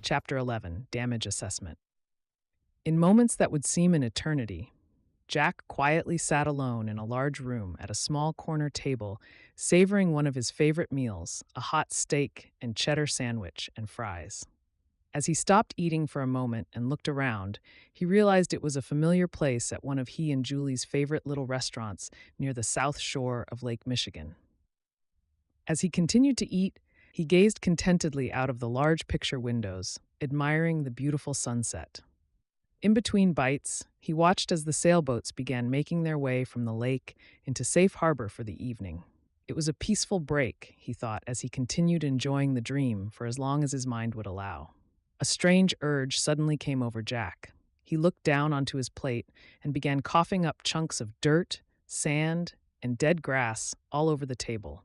Chapter 11, Damage Assessment. In moments that would seem an eternity, Jack quietly sat alone in a large room at a small corner table, savoring one of his favorite meals, a hot steak and cheddar sandwich and fries. As he stopped eating for a moment and looked around, he realized it was a familiar place at one of he and Julie's favorite little restaurants near the south shore of Lake Michigan. As he continued to eat, he gazed contentedly out of the large picture windows, admiring the beautiful sunset. In between bites, he watched as the sailboats began making their way from the lake into safe harbor for the evening. It was a peaceful break, he thought, as he continued enjoying the dream for as long as his mind would allow. A strange urge suddenly came over Jack. He looked down onto his plate and began coughing up chunks of dirt, sand, and dead grass all over the table.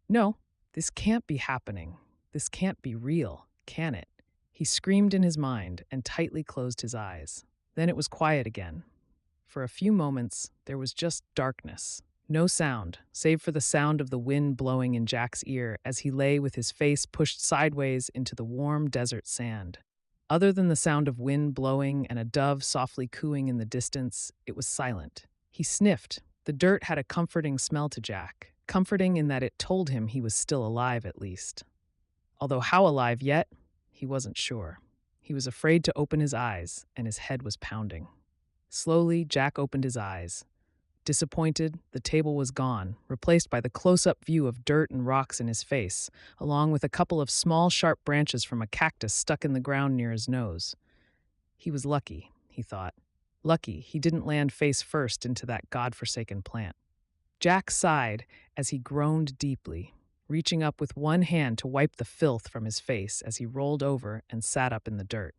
No, this can't be happening. This can't be real, can it? He screamed in his mind and tightly closed his eyes. Then it was quiet again. For a few moments, there was just darkness. No sound, save for the sound of the wind blowing in Jack's ear as he lay with his face pushed sideways into the warm desert sand. Other than the sound of wind blowing and a dove softly cooing in the distance, it was silent. He sniffed. The dirt had a comforting smell to Jack, comforting in that it told him he was still alive at least. Although how alive yet, he wasn't sure. He was afraid to open his eyes, and his head was pounding. Slowly, Jack opened his eyes. Disappointed, the table was gone, replaced by the close-up view of dirt and rocks in his face, along with a couple of small, sharp branches from a cactus stuck in the ground near his nose. He was lucky, he thought. Lucky he didn't land face first into that godforsaken plant. Jack sighed as he groaned deeply, reaching up with one hand to wipe the filth from his face as he rolled over and sat up in the dirt.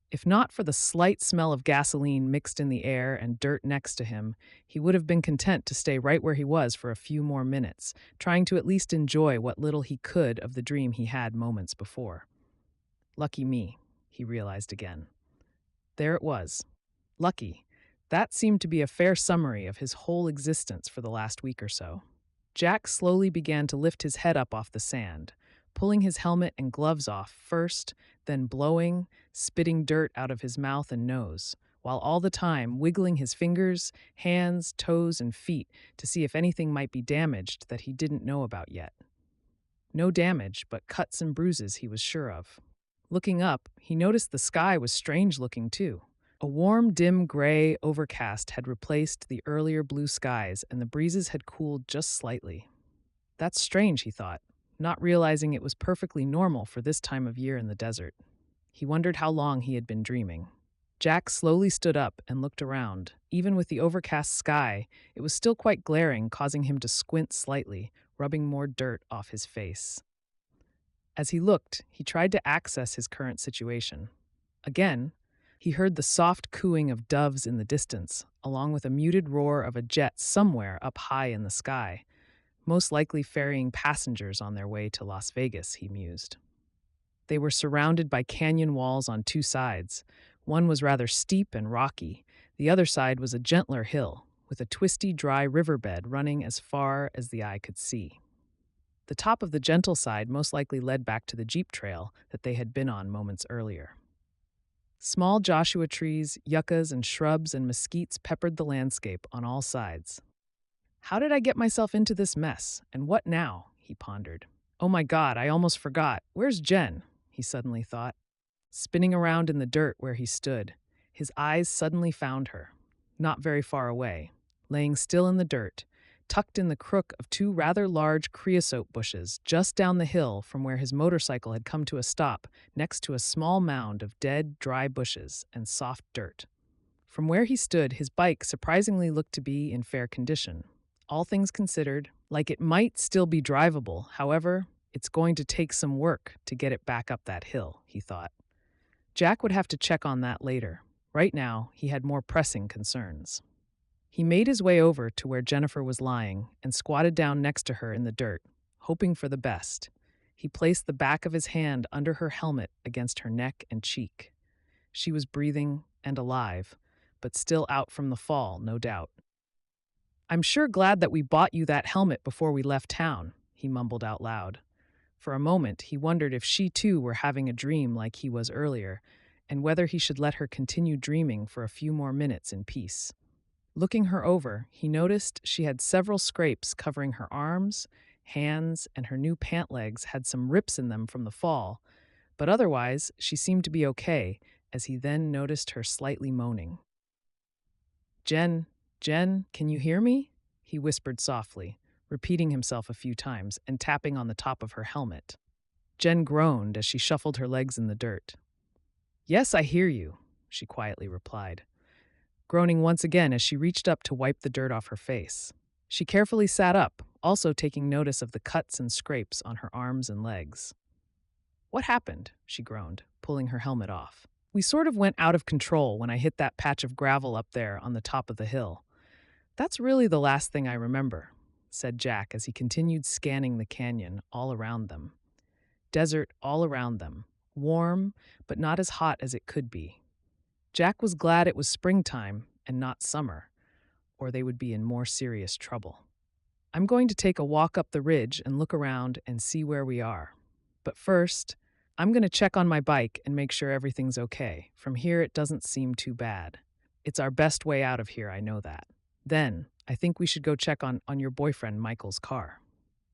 If not for the slight smell of gasoline mixed in the air and dirt next to him, he would have been content to stay right where he was for a few more minutes, trying to at least enjoy what little he could of the dream he had moments before. Lucky me, he realized again. There it was. Lucky. That seemed to be a fair summary of his whole existence for the last week or so. Jack slowly began to lift his head up off the sand, pulling his helmet and gloves off first, then blowing, spitting dirt out of his mouth and nose, while all the time wiggling his fingers, hands, toes, and feet to see if anything might be damaged that he didn't know about yet. No damage, but cuts and bruises he was sure of. Looking up, he noticed the sky was strange-looking too. A warm, dim gray overcast had replaced the earlier blue skies, and the breezes had cooled just slightly. That's strange, he thought, not realizing it was perfectly normal for this time of year in the desert. He wondered how long he had been dreaming. Jack slowly stood up and looked around. Even with the overcast sky, it was still quite glaring, causing him to squint slightly, rubbing more dirt off his face. As he looked, he tried to access his current situation. Again, he heard the soft cooing of doves in the distance, along with a muted roar of a jet somewhere up high in the sky, most likely ferrying passengers on their way to Las Vegas, he mused. They were surrounded by canyon walls on two sides. One was rather steep and rocky. The other side was a gentler hill, with a twisty, dry riverbed running as far as the eye could see. The top of the gentle side most likely led back to the Jeep trail that they had been on moments earlier. Small Joshua trees, yuccas, and shrubs and mesquites peppered the landscape on all sides. How did I get myself into this mess, and what now? He pondered. Oh my God, I almost forgot. Where's Jen? He suddenly thought. Spinning around in the dirt where he stood, his eyes suddenly found her, not very far away, laying still in the dirt, tucked in the crook of two rather large creosote bushes just down the hill from where his motorcycle had come to a stop next to a small mound of dead, dry bushes and soft dirt. From where he stood, his bike surprisingly looked to be in fair condition. All things considered, like it might still be drivable. However, it's going to take some work to get it back up that hill, he thought. Jack would have to check on that later. Right now, he had more pressing concerns. He made his way over to where Jennifer was lying and squatted down next to her in the dirt, hoping for the best. He placed the back of his hand under her helmet against her neck and cheek. She was breathing and alive, but still out from the fall, no doubt. I'm sure glad that we bought you that helmet before we left town, he mumbled out loud. For a moment, he wondered if she too were having a dream like he was earlier, and whether he should let her continue dreaming for a few more minutes in peace. Looking her over, he noticed she had several scrapes covering her arms, hands, and her new pant legs had some rips in them from the fall, but otherwise she seemed to be okay, as he then noticed her slightly moaning. Jen, Jen, can you hear me? He whispered softly, repeating himself a few times and tapping on the top of her helmet. Jen groaned as she shuffled her legs in the dirt. Yes, I hear you, she quietly replied, groaning once again as she reached up to wipe the dirt off her face. She carefully sat up, also taking notice of the cuts and scrapes on her arms and legs. What happened? She groaned, pulling her helmet off. We sort of went out of control when I hit that patch of gravel up there on the top of the hill. That's really the last thing I remember, said Jack as he continued scanning the canyon all around them. Desert all around them, warm, but not as hot as it could be. Jack was glad it was springtime and not summer, or they would be in more serious trouble. I'm going to take a walk up the ridge and look around and see where we are. But first, I'm going to check on my bike and make sure everything's okay. From here, it doesn't seem too bad. It's our best way out of here, I know that. Then, I think we should go check on your boyfriend Michael's car.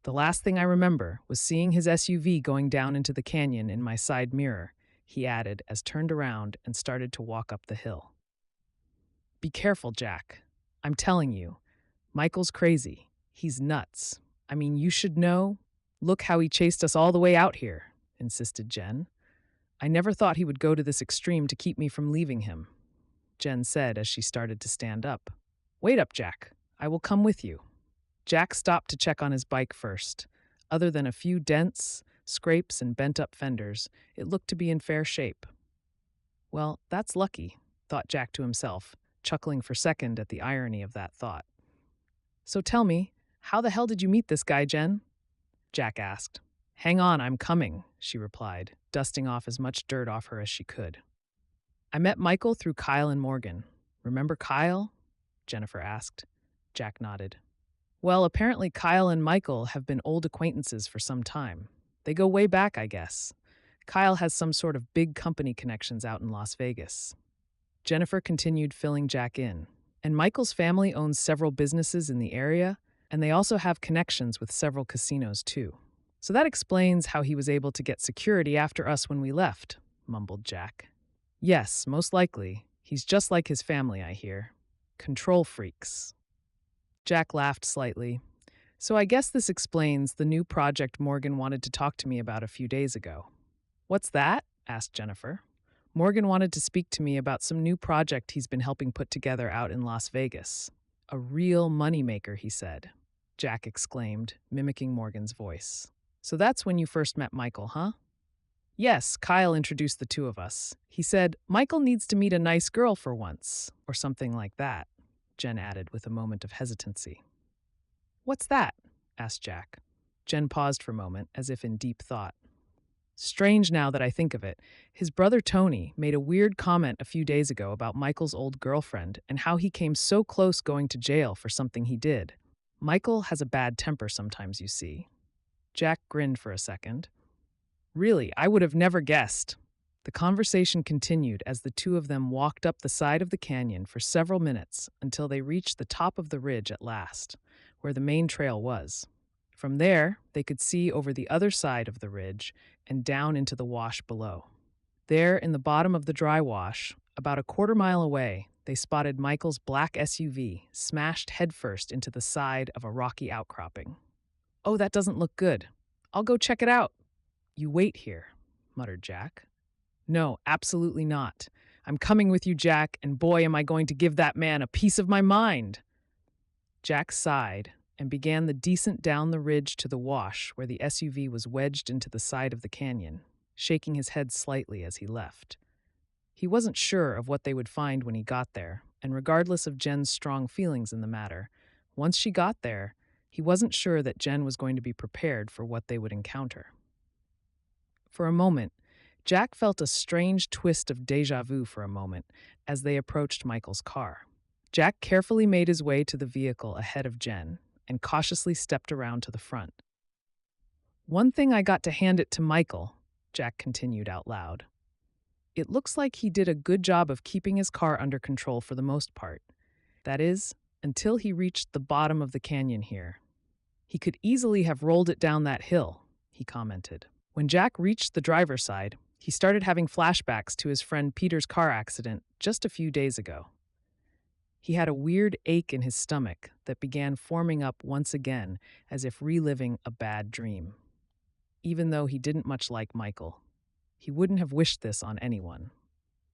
The last thing I remember was seeing his SUV going down into the canyon in my side mirror, he added as turned around and started to walk up the hill. Be careful, Jack. I'm telling you, Michael's crazy. He's nuts. I mean, you should know. Look how he chased us all the way out here, insisted Jen. I never thought he would go to this extreme to keep me from leaving him, Jen said as she started to stand up. Wait up, Jack. I will come with you. Jack stopped to check on his bike first. Other than a few dents, scrapes, and bent-up fenders, it looked to be in fair shape. Well, that's lucky, thought Jack to himself, chuckling for a second at the irony of that thought. So tell me, how the hell did you meet this guy, Jen? Jack asked. Hang on, I'm coming, she replied, dusting off as much dirt off her as she could. I met Michael through Kyle and Morgan. Remember Kyle? Jennifer asked. Jack nodded. Well, apparently Kyle and Michael have been old acquaintances for some time. They go way back, I guess. Kyle has some sort of big company connections out in Las Vegas. Jennifer continued filling Jack in. And Michael's family owns several businesses in the area, and they also have connections with several casinos too. So that explains how he was able to get security after us when we left, mumbled Jack. Yes, most likely. He's just like his family, I hear. Control freaks. Jack laughed slightly. So I guess this explains the new project Morgan wanted to talk to me about a few days ago. What's that? Asked Jennifer. Morgan wanted to speak to me about some new project he's been helping put together out in Las Vegas. A real moneymaker, he said. Jack exclaimed, mimicking Morgan's voice. So that's when you first met Michael, huh? Yes, Kyle introduced the two of us. He said, Michael needs to meet a nice girl for once, or something like that, Jen added with a moment of hesitancy. What's that? Asked Jack. Jen paused for a moment, as if in deep thought. Strange now that I think of it, his brother Tony made a weird comment a few days ago about Michael's old girlfriend and how he came so close going to jail for something he did. Michael has a bad temper sometimes, you see. Jack grinned for a second. Really, I would have never guessed. The conversation continued as the two of them walked up the side of the canyon for several minutes until they reached the top of the ridge at last, where the main trail was. From there, they could see over the other side of the ridge and down into the wash below. There, in the bottom of the dry wash, about a quarter-mile away, they spotted Michael's black SUV smashed headfirst into the side of a rocky outcropping. Oh, that doesn't look good. I'll go check it out. You wait here, muttered Jack. No, absolutely not. I'm coming with you, Jack, and boy, am I going to give that man a piece of my mind. Jack sighed and began the descent down the ridge to the wash where the SUV was wedged into the side of the canyon, shaking his head slightly as he left. He wasn't sure of what they would find when he got there, and regardless of Jen's strong feelings in the matter, once she got there, he wasn't sure that Jen was going to be prepared for what they would encounter. For a moment, Jack felt a strange twist of déjà vu for a moment as they approached Michael's car. Jack carefully made his way to the vehicle ahead of Jen and cautiously stepped around to the front. One thing I got to hand it to Michael, Jack continued out loud. It looks like he did a good job of keeping his car under control for the most part. That is, until he reached the bottom of the canyon here. He could easily have rolled it down that hill, he commented. When Jack reached the driver's side, he started having flashbacks to his friend Peter's car accident just a few days ago. He had a weird ache in his stomach that began forming up once again as if reliving a bad dream. Even though he didn't much like Michael, he wouldn't have wished this on anyone.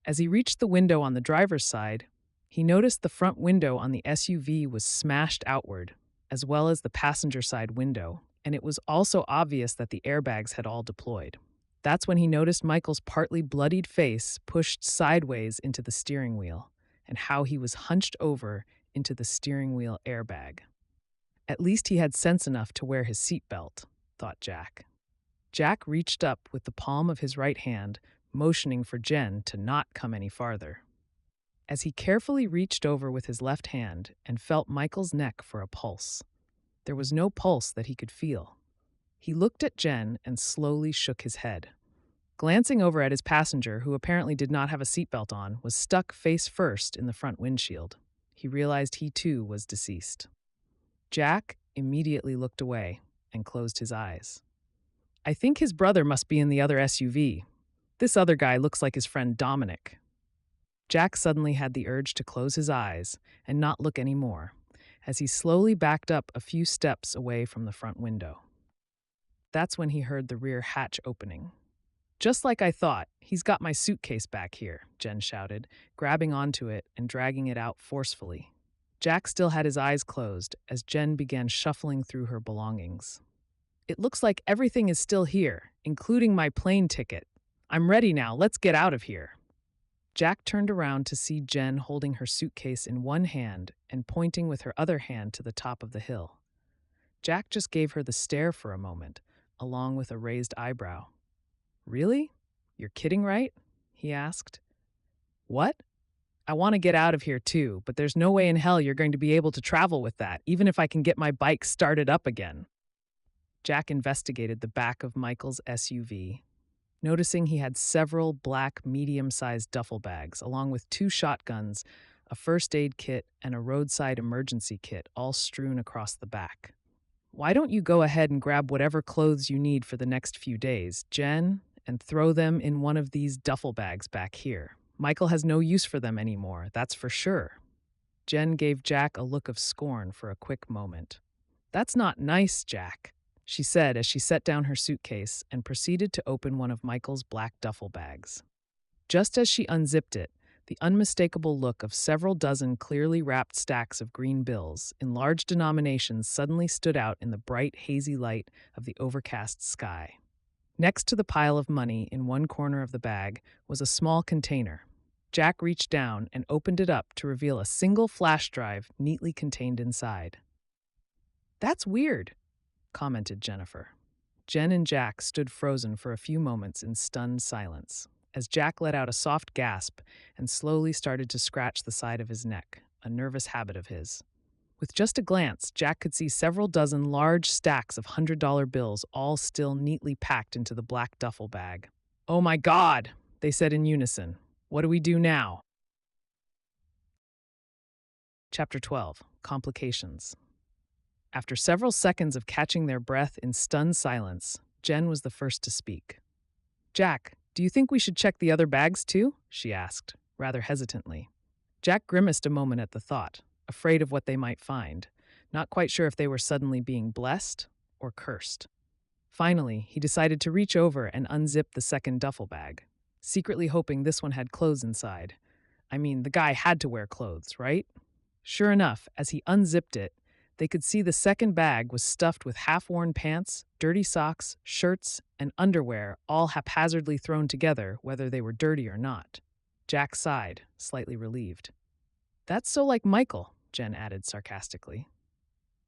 As he reached the window on the driver's side, he noticed the front window on the SUV was smashed outward, as well as the passenger side window, and it was also obvious that the airbags had all deployed. That's when he noticed Michael's partly bloodied face pushed sideways into the steering wheel, and how he was hunched over into the steering wheel airbag. At least he had sense enough to wear his seatbelt, thought Jack. Jack reached up with the palm of his right hand, motioning for Jen to not come any farther. As he carefully reached over with his left hand and felt Michael's neck for a pulse, there was no pulse that he could feel. He looked at Jen and slowly shook his head. Glancing over at his passenger, who apparently did not have a seatbelt on, was stuck face first in the front windshield. He realized he too was deceased. Jack immediately looked away and closed his eyes. I think his brother must be in the other SUV. This other guy looks like his friend Dominic. Jack suddenly had the urge to close his eyes and not look anymore, as he slowly backed up a few steps away from the front window. That's when he heard the rear hatch opening. Just like I thought, he's got my suitcase back here, Jen shouted, grabbing onto it and dragging it out forcefully. Jack still had his eyes closed as Jen began shuffling through her belongings. It looks like everything is still here, including my plane ticket. I'm ready now, let's get out of here. Jack turned around to see Jen holding her suitcase in one hand and pointing with her other hand to the top of the hill. Jack just gave her the stare for a moment, along with a raised eyebrow. Really? You're kidding, right? He asked. What? I want to get out of here too, but there's no way in hell you're going to be able to travel with that, even if I can get my bike started up again. Jack investigated the back of Michael's SUV, noticing he had several black medium-sized duffel bags, along with 2 shotguns, a first aid kit, and a roadside emergency kit all strewn across the back. Why don't you go ahead and grab whatever clothes you need for the next few days, Jen, and throw them in one of these duffel bags back here. Michael has no use for them anymore, that's for sure. Jen gave Jack a look of scorn for a quick moment. That's not nice, Jack, she said as she set down her suitcase and proceeded to open one of Michael's black duffel bags. Just as she unzipped it, the unmistakable look of several dozen clearly wrapped stacks of green bills in large denominations suddenly stood out in the bright, hazy light of the overcast sky. Next to the pile of money in one corner of the bag was a small container. Jack reached down and opened it up to reveal a single flash drive neatly contained inside. That's weird, commented Jennifer. Jen and Jack stood frozen for a few moments in stunned silence, as Jack let out a soft gasp and slowly started to scratch the side of his neck, a nervous habit of his. With just a glance, Jack could see several dozen large stacks of $100 bills all still neatly packed into the black duffel bag. "Oh my God," they said in unison. "What do we do now?" Chapter 12. Complications. After several seconds of catching their breath in stunned silence, Jen was the first to speak. "Jack, do you think we should check the other bags too?" she asked, rather hesitantly. Jack grimaced a moment at the thought, afraid of what they might find, not quite sure if they were suddenly being blessed or cursed. Finally, he decided to reach over and unzip the second duffel bag, secretly hoping this one had clothes inside. I mean, the guy had to wear clothes, right? Sure enough, as he unzipped it, they could see the second bag was stuffed with half-worn pants, dirty socks, shirts, and underwear, all haphazardly thrown together, whether they were dirty or not. Jack sighed, slightly relieved. "That's so like Michael," Jen added sarcastically.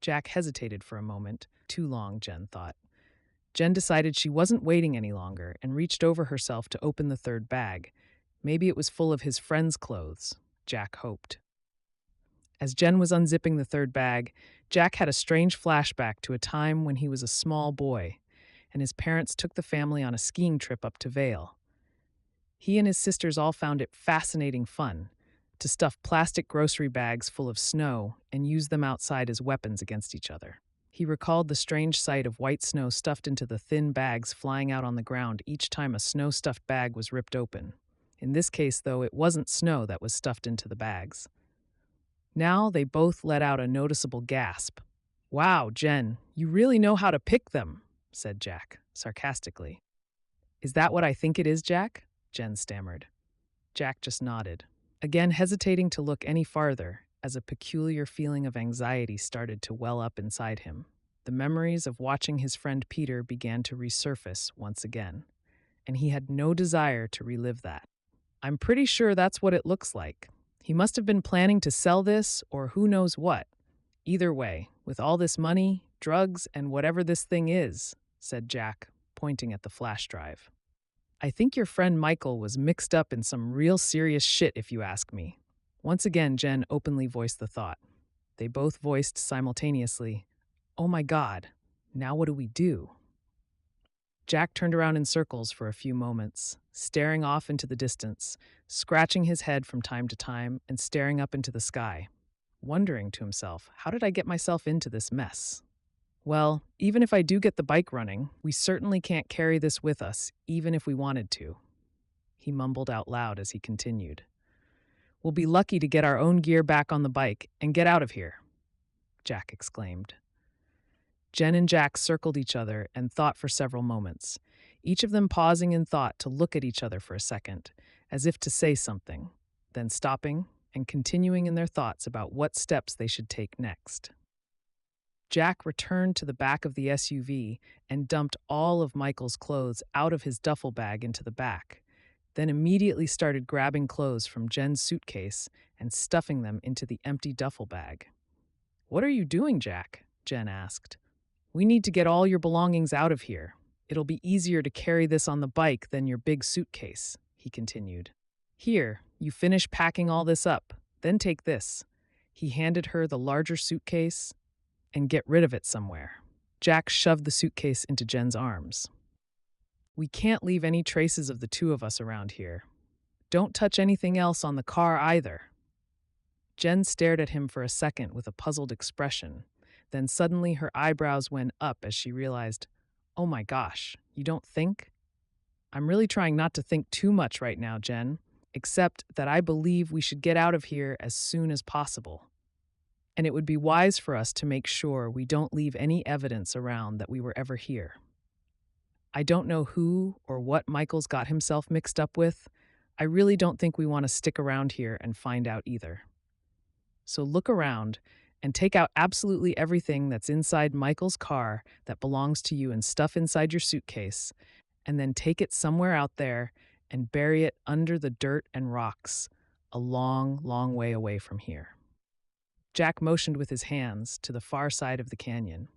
Jack hesitated for a moment. Too long, Jen thought. Jen decided she wasn't waiting any longer and reached over herself to open the third bag. Maybe it was full of his friend's clothes, Jack hoped. As Jen was unzipping the third bag, Jack had a strange flashback to a time when he was a small boy, and his parents took the family on a skiing trip up to Vale. He and his sisters all found it fascinating fun to stuff plastic grocery bags full of snow and use them outside as weapons against each other. He recalled the strange sight of white snow stuffed into the thin bags flying out on the ground each time a snow-stuffed bag was ripped open. In this case, though, it wasn't snow that was stuffed into the bags. Now they both let out a noticeable gasp. "Wow, Jen, you really know how to pick them," said Jack, sarcastically. "Is that what I think it is, Jack?" Jen stammered. Jack just nodded, again hesitating to look any farther as a peculiar feeling of anxiety started to well up inside him. The memories of watching his friend Peter began to resurface once again, and he had no desire to relive that. "I'm pretty sure that's what it looks like. He must have been planning to sell this or who knows what. Either way, with all this money, drugs, and whatever this thing is," said Jack, pointing at the flash drive. "I think your friend Michael was mixed up in some real serious shit, if you ask me." Once again, Jen openly voiced the thought. They both voiced simultaneously, "Oh my God, now what do we do?" Jack turned around in circles for a few moments, staring off into the distance, scratching his head from time to time and staring up into the sky, wondering to himself, how did I get myself into this mess? Well, even if I do get the bike running, we certainly can't carry this with us, even if we wanted to. He mumbled out loud as he continued. "We'll be lucky to get our own gear back on the bike and get out of here," Jack exclaimed. Jen and Jack circled each other and thought for several moments, each of them pausing in thought to look at each other for a second, as if to say something, then stopping and continuing in their thoughts about what steps they should take next. Jack returned to the back of the SUV and dumped all of Michael's clothes out of his duffel bag into the back, then immediately started grabbing clothes from Jen's suitcase and stuffing them into the empty duffel bag. "What are you doing, Jack?" Jen asked. "We need to get all your belongings out of here. It'll be easier to carry this on the bike than your big suitcase," he continued. "Here, you finish packing all this up, then take this." He handed her the larger suitcase, "and get rid of it somewhere." Jack shoved the suitcase into Jen's arms. "We can't leave any traces of the two of us around here. Don't touch anything else on the car either." Jen stared at him for a second with a puzzled expression. Then suddenly her eyebrows went up as she realized, "Oh my gosh, you don't think?" "I'm really trying not to think too much right now, Jen, except that I believe we should get out of here as soon as possible. And it would be wise for us to make sure we don't leave any evidence around that we were ever here. I don't know who or what Michael's got himself mixed up with. I really don't think we want to stick around here and find out either. So look around and take out absolutely everything that's inside Michael's car that belongs to you and stuff inside your suitcase, and then take it somewhere out there and bury it under the dirt and rocks, a long, long way away from here." Jack motioned with his hands to the far side of the canyon.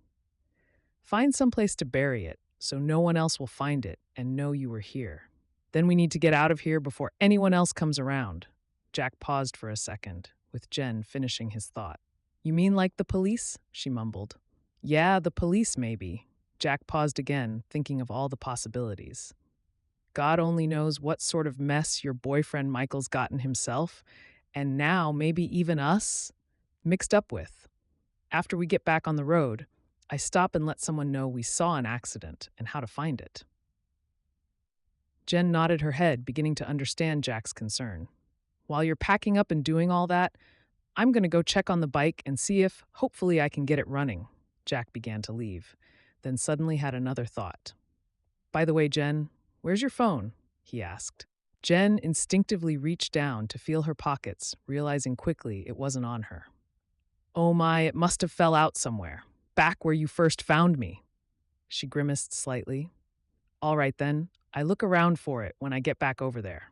"Find someplace to bury it so no one else will find it and know you were here. Then we need to get out of here before anyone else comes around." Jack paused for a second, with Jen finishing his thought. "You mean like the police?" she mumbled. "Yeah, the police maybe." Jack paused again, thinking of all the possibilities. "God only knows what sort of mess your boyfriend Michael's gotten himself, and now maybe even us, mixed up with. After we get back on the road, I stop and let someone know we saw an accident and how to find it." Jen nodded her head, beginning to understand Jack's concern. "While you're packing up and doing all that, I'm going to go check on the bike and see if, hopefully, I can get it running." Jack began to leave, then suddenly had another thought. "By the way, Jen, where's your phone?" he asked. Jen instinctively reached down to feel her pockets, realizing quickly it wasn't on her. "Oh my, it must have fell out somewhere. Back where you first found me." She grimaced slightly. "All right then, I look around for it when I get back over there."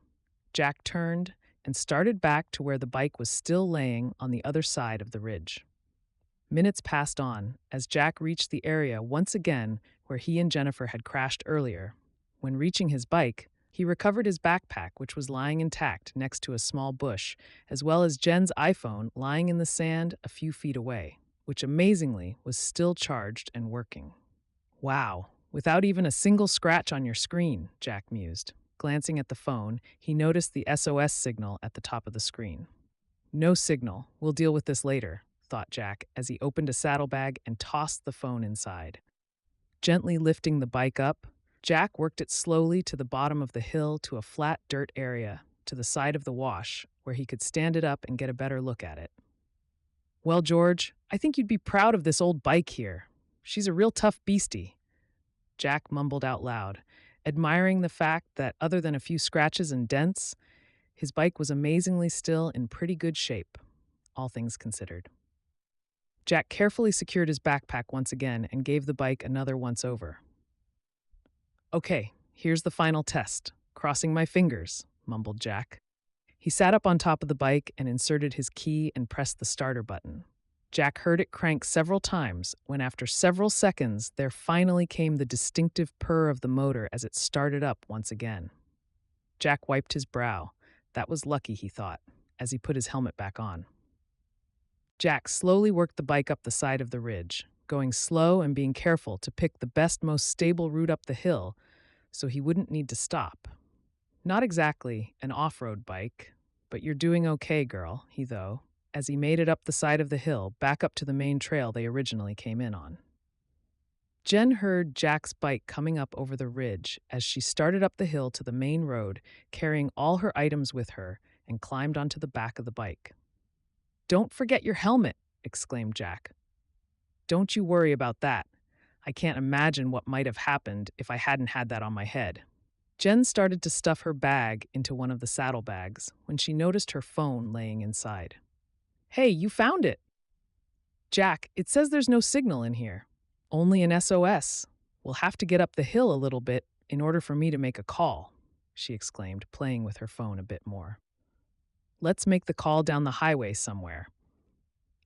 Jack turned and started back to where the bike was still laying on the other side of the ridge. Minutes passed on as Jack reached the area once again where he and Jennifer had crashed earlier. When reaching his bike, he recovered his backpack, which was lying intact next to a small bush, as well as Jen's iPhone lying in the sand a few feet away, which amazingly was still charged and working. Wow, Without even a single scratch on your screen, Jack mused. Glancing at the phone, he noticed the SOS signal at the top of the screen. No signal. We'll deal with this later, thought Jack as he opened a saddlebag and tossed the phone inside. Gently lifting the bike up, Jack worked it slowly to the bottom of the hill to a flat dirt area to the side of the wash where he could stand it up and get a better look at it. Well, George, I think you'd be proud of this old bike here. She's a real tough beastie, Jack mumbled out loud, admiring the fact that other than a few scratches and dents, his bike was amazingly still in pretty good shape, all things considered. Jack carefully secured his backpack once again and gave the bike another once-over. Okay, here's the final test. Crossing my fingers, mumbled Jack. He sat up on top of the bike and inserted his key and pressed the starter button. Jack heard it crank several times when, after several seconds, there finally came the distinctive purr of the motor as it started up once again. Jack wiped his brow. That was lucky, he thought, as he put his helmet back on. Jack slowly worked the bike up the side of the ridge, going slow and being careful to pick the best, most stable route up the hill so he wouldn't need to stop. Not exactly an off-road bike, but you're doing okay, girl, as he made it up the side of the hill, back up to the main trail they originally came in on. Jen heard Jack's bike coming up over the ridge as she started up the hill to the main road, carrying all her items with her, and climbed onto the back of the bike. "Don't forget your helmet," exclaimed Jack. "Don't you worry about that. I can't imagine what might have happened if I hadn't had that on my head." Jen started to stuff her bag into one of the saddlebags when she noticed her phone laying inside. "Hey, you found it!" "Jack, it says there's no signal in here. Only an SOS. We'll have to get up the hill a little bit in order for me to make a call," she exclaimed, playing with her phone a bit more. "Let's make the call down the highway somewhere.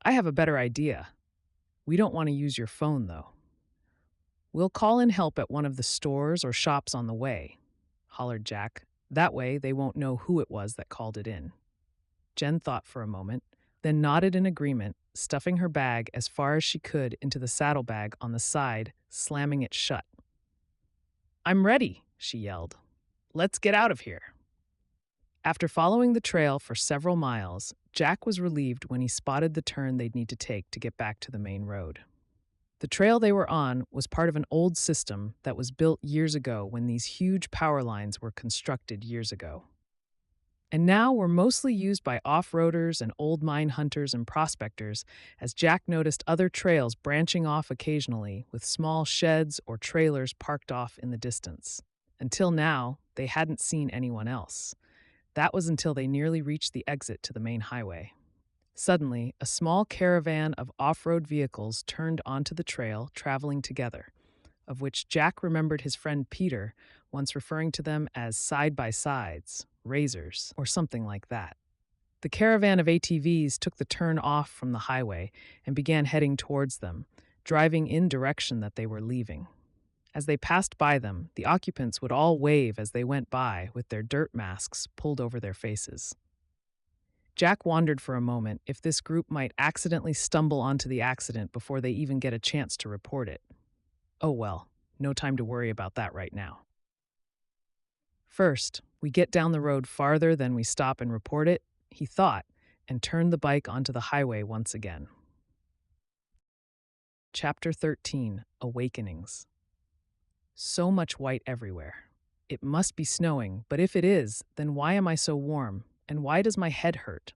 I have a better idea. We don't want to use your phone, though. We'll call in help at one of the stores or shops on the way," hollered Jack. "That way they won't know who it was that called it in." Jen thought for a moment, then nodded in agreement, stuffing her bag as far as she could into the saddlebag on the side, slamming it shut. "I'm ready," she yelled. "Let's get out of here." After following the trail for several miles, Jack was relieved when he spotted the turn they'd need to take to get back to the main road. The trail they were on was part of an old system that was built years ago when these huge power lines were constructed years ago, and now were mostly used by off-roaders and old mine hunters and prospectors, as Jack noticed other trails branching off occasionally with small sheds or trailers parked off in the distance. Until now, they hadn't seen anyone else. That was until they nearly reached the exit to the main highway. Suddenly, a small caravan of off-road vehicles turned onto the trail, traveling together, of which Jack remembered his friend Peter once referring to them as side-by-sides, razors, or something like that. The caravan of ATVs took the turn off from the highway and began heading towards them, driving in direction that they were leaving. As they passed by them, the occupants would all wave as they went by with their dirt masks pulled over their faces. Jack wondered for a moment if this group might accidentally stumble onto the accident before they even get a chance to report it. Oh well, no time to worry about that right now. First, we get down the road farther than we stop and report it, he thought, and turned the bike onto the highway once again. Chapter 13, Awakenings. So much white everywhere. It must be snowing, but if it is, then why am I so warm, and why does my head hurt?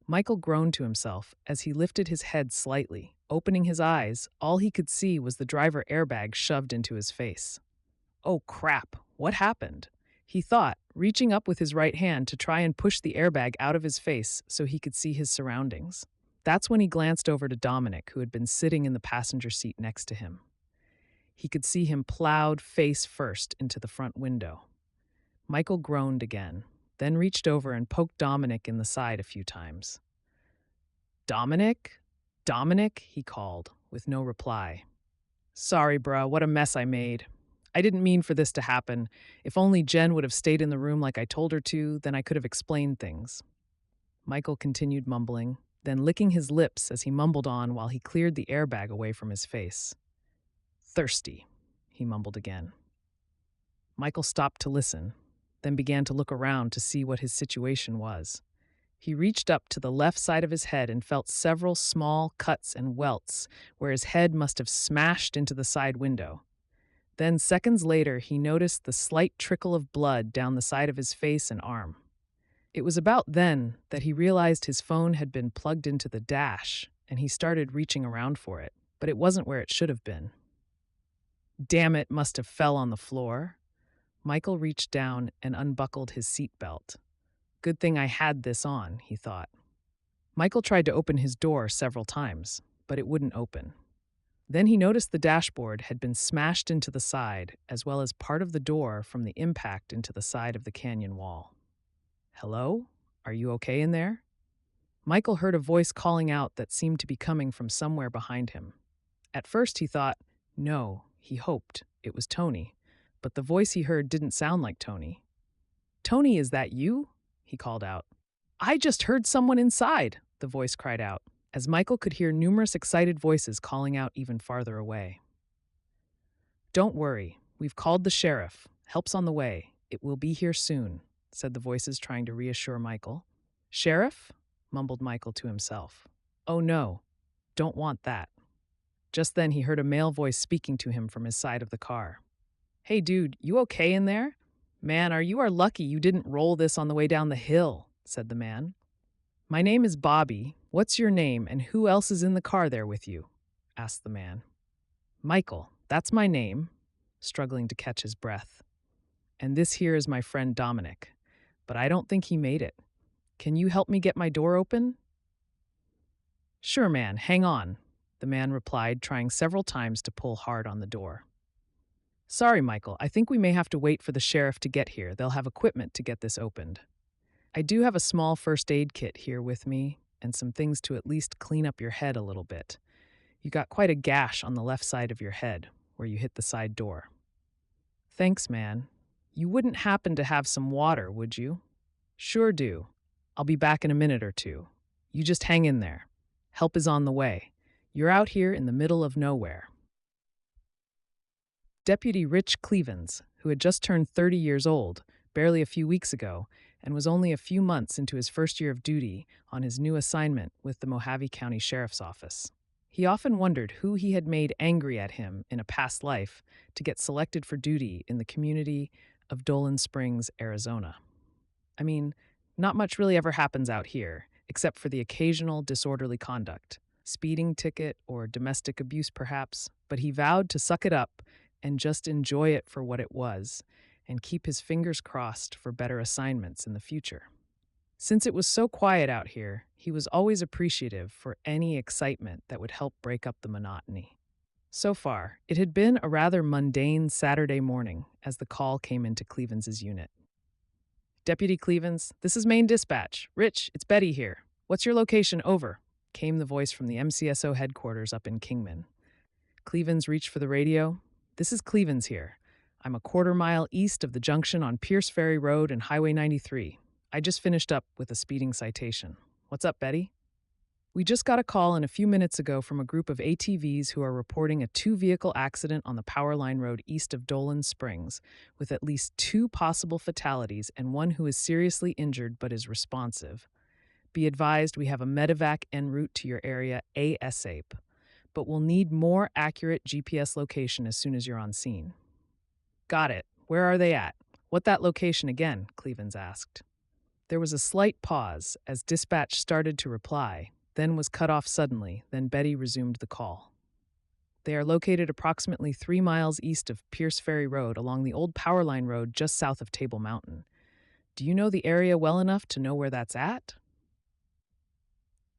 Michael groaned to himself as he lifted his head slightly. Opening his eyes, all he could see was the driver airbag shoved into his face. Oh crap, what happened? He thought, reaching up with his right hand to try and push the airbag out of his face so he could see his surroundings. That's when he glanced over to Dominic, who had been sitting in the passenger seat next to him. He could see him plowed face first into the front window. Michael groaned again, then reached over and poked Dominic in the side a few times. "Dominic? Dominic?" he called, with no reply. "Sorry, bruh, what a mess I made. I didn't mean for this to happen. If only Jen would have stayed in the room like I told her to, then I could have explained things." Michael continued mumbling, then licking his lips as he mumbled on while he cleared the airbag away from his face. "Thirsty," he mumbled again. Michael stopped to listen, then began to look around to see what his situation was. He reached up to the left side of his head and felt several small cuts and welts where his head must have smashed into the side window. Then, seconds later, he noticed the slight trickle of blood down the side of his face and arm. It was about then that he realized his phone had been plugged into the dash, and he started reaching around for it, but it wasn't where it should have been. Damn, it must have fell on the floor. Michael reached down and unbuckled his seatbelt. Good thing I had this on, he thought. Michael tried to open his door several times, but it wouldn't open. Then he noticed the dashboard had been smashed into the side, as well as part of the door from the impact into the side of the canyon wall. Hello? Are you okay in there? Michael heard a voice calling out that seemed to be coming from somewhere behind him. At first he thought, no, he hoped it was Tony, but the voice he heard didn't sound like Tony. Tony, is that you? He called out. I just heard someone inside, the voice cried out, as Michael could hear numerous excited voices calling out even farther away. Don't worry, we've called the sheriff. Help's on the way. It will be here soon, said the voices trying to reassure Michael. Sheriff? Mumbled Michael to himself. Oh no, don't want that. Just then he heard a male voice speaking to him from his side of the car. Hey dude, you okay in there? Man, you are lucky you didn't roll this on the way down the hill, said the man. My name is Bobby. What's your name and who else is in the car there with you? Asked the man. Michael, that's my name, struggling to catch his breath. And this here is my friend Dominic, but I don't think he made it. Can you help me get my door open? Sure, man, hang on, the man replied, trying several times to pull hard on the door. Sorry, Michael, I think we may have to wait for the sheriff to get here. They'll have equipment to get this opened. I do have a small first aid kit here with me, and some things to at least clean up your head a little bit. You got quite a gash on the left side of your head, where you hit the side door. Thanks, man. You wouldn't happen to have some water, would you? Sure do. I'll be back in a minute or two. You just hang in there. Help is on the way. You're out here in the middle of nowhere. Deputy Rich Clevens, who had just turned 30 years old, barely a few weeks ago, and was only a few months into his first year of duty on his new assignment with the Mojave County Sheriff's Office. He often wondered who he had made angry at him in a past life to get selected for duty in the community of Dolan Springs, Arizona. I mean, not much really ever happens out here, except for the occasional disorderly conduct, speeding ticket or domestic abuse perhaps, but he vowed to suck it up and just enjoy it for what it was, and keep his fingers crossed for better assignments in the future. Since it was so quiet out here, he was always appreciative for any excitement that would help break up the monotony. So far, it had been a rather mundane Saturday morning as the call came into Clevens' unit. Deputy Clevens, this is main dispatch. Rich, it's Betty here. What's your location? Over, came the voice from the MCSO headquarters up in Kingman. Clevens reached for the radio. This is Clevens here. I'm a quarter-mile east of the junction on Pierce Ferry Road and Highway 93. I just finished up with a speeding citation. What's up, Betty? We just got a call a few minutes ago from a group of ATVs who are reporting a two-vehicle accident on the Powerline Road east of Dolan Springs, with at least 2 possible fatalities and one who is seriously injured but is responsive. Be advised we have a medevac en route to your area ASAP, but we'll need more accurate GPS location as soon as you're on scene. Got it. Where are they at? What that location again? Clevens asked. There was a slight pause as dispatch started to reply, then was cut off suddenly, then Betty resumed the call. They are located approximately 3 miles east of Pierce Ferry Road along the old Powerline Road just south of Table Mountain. Do you know the area well enough to know where that's at?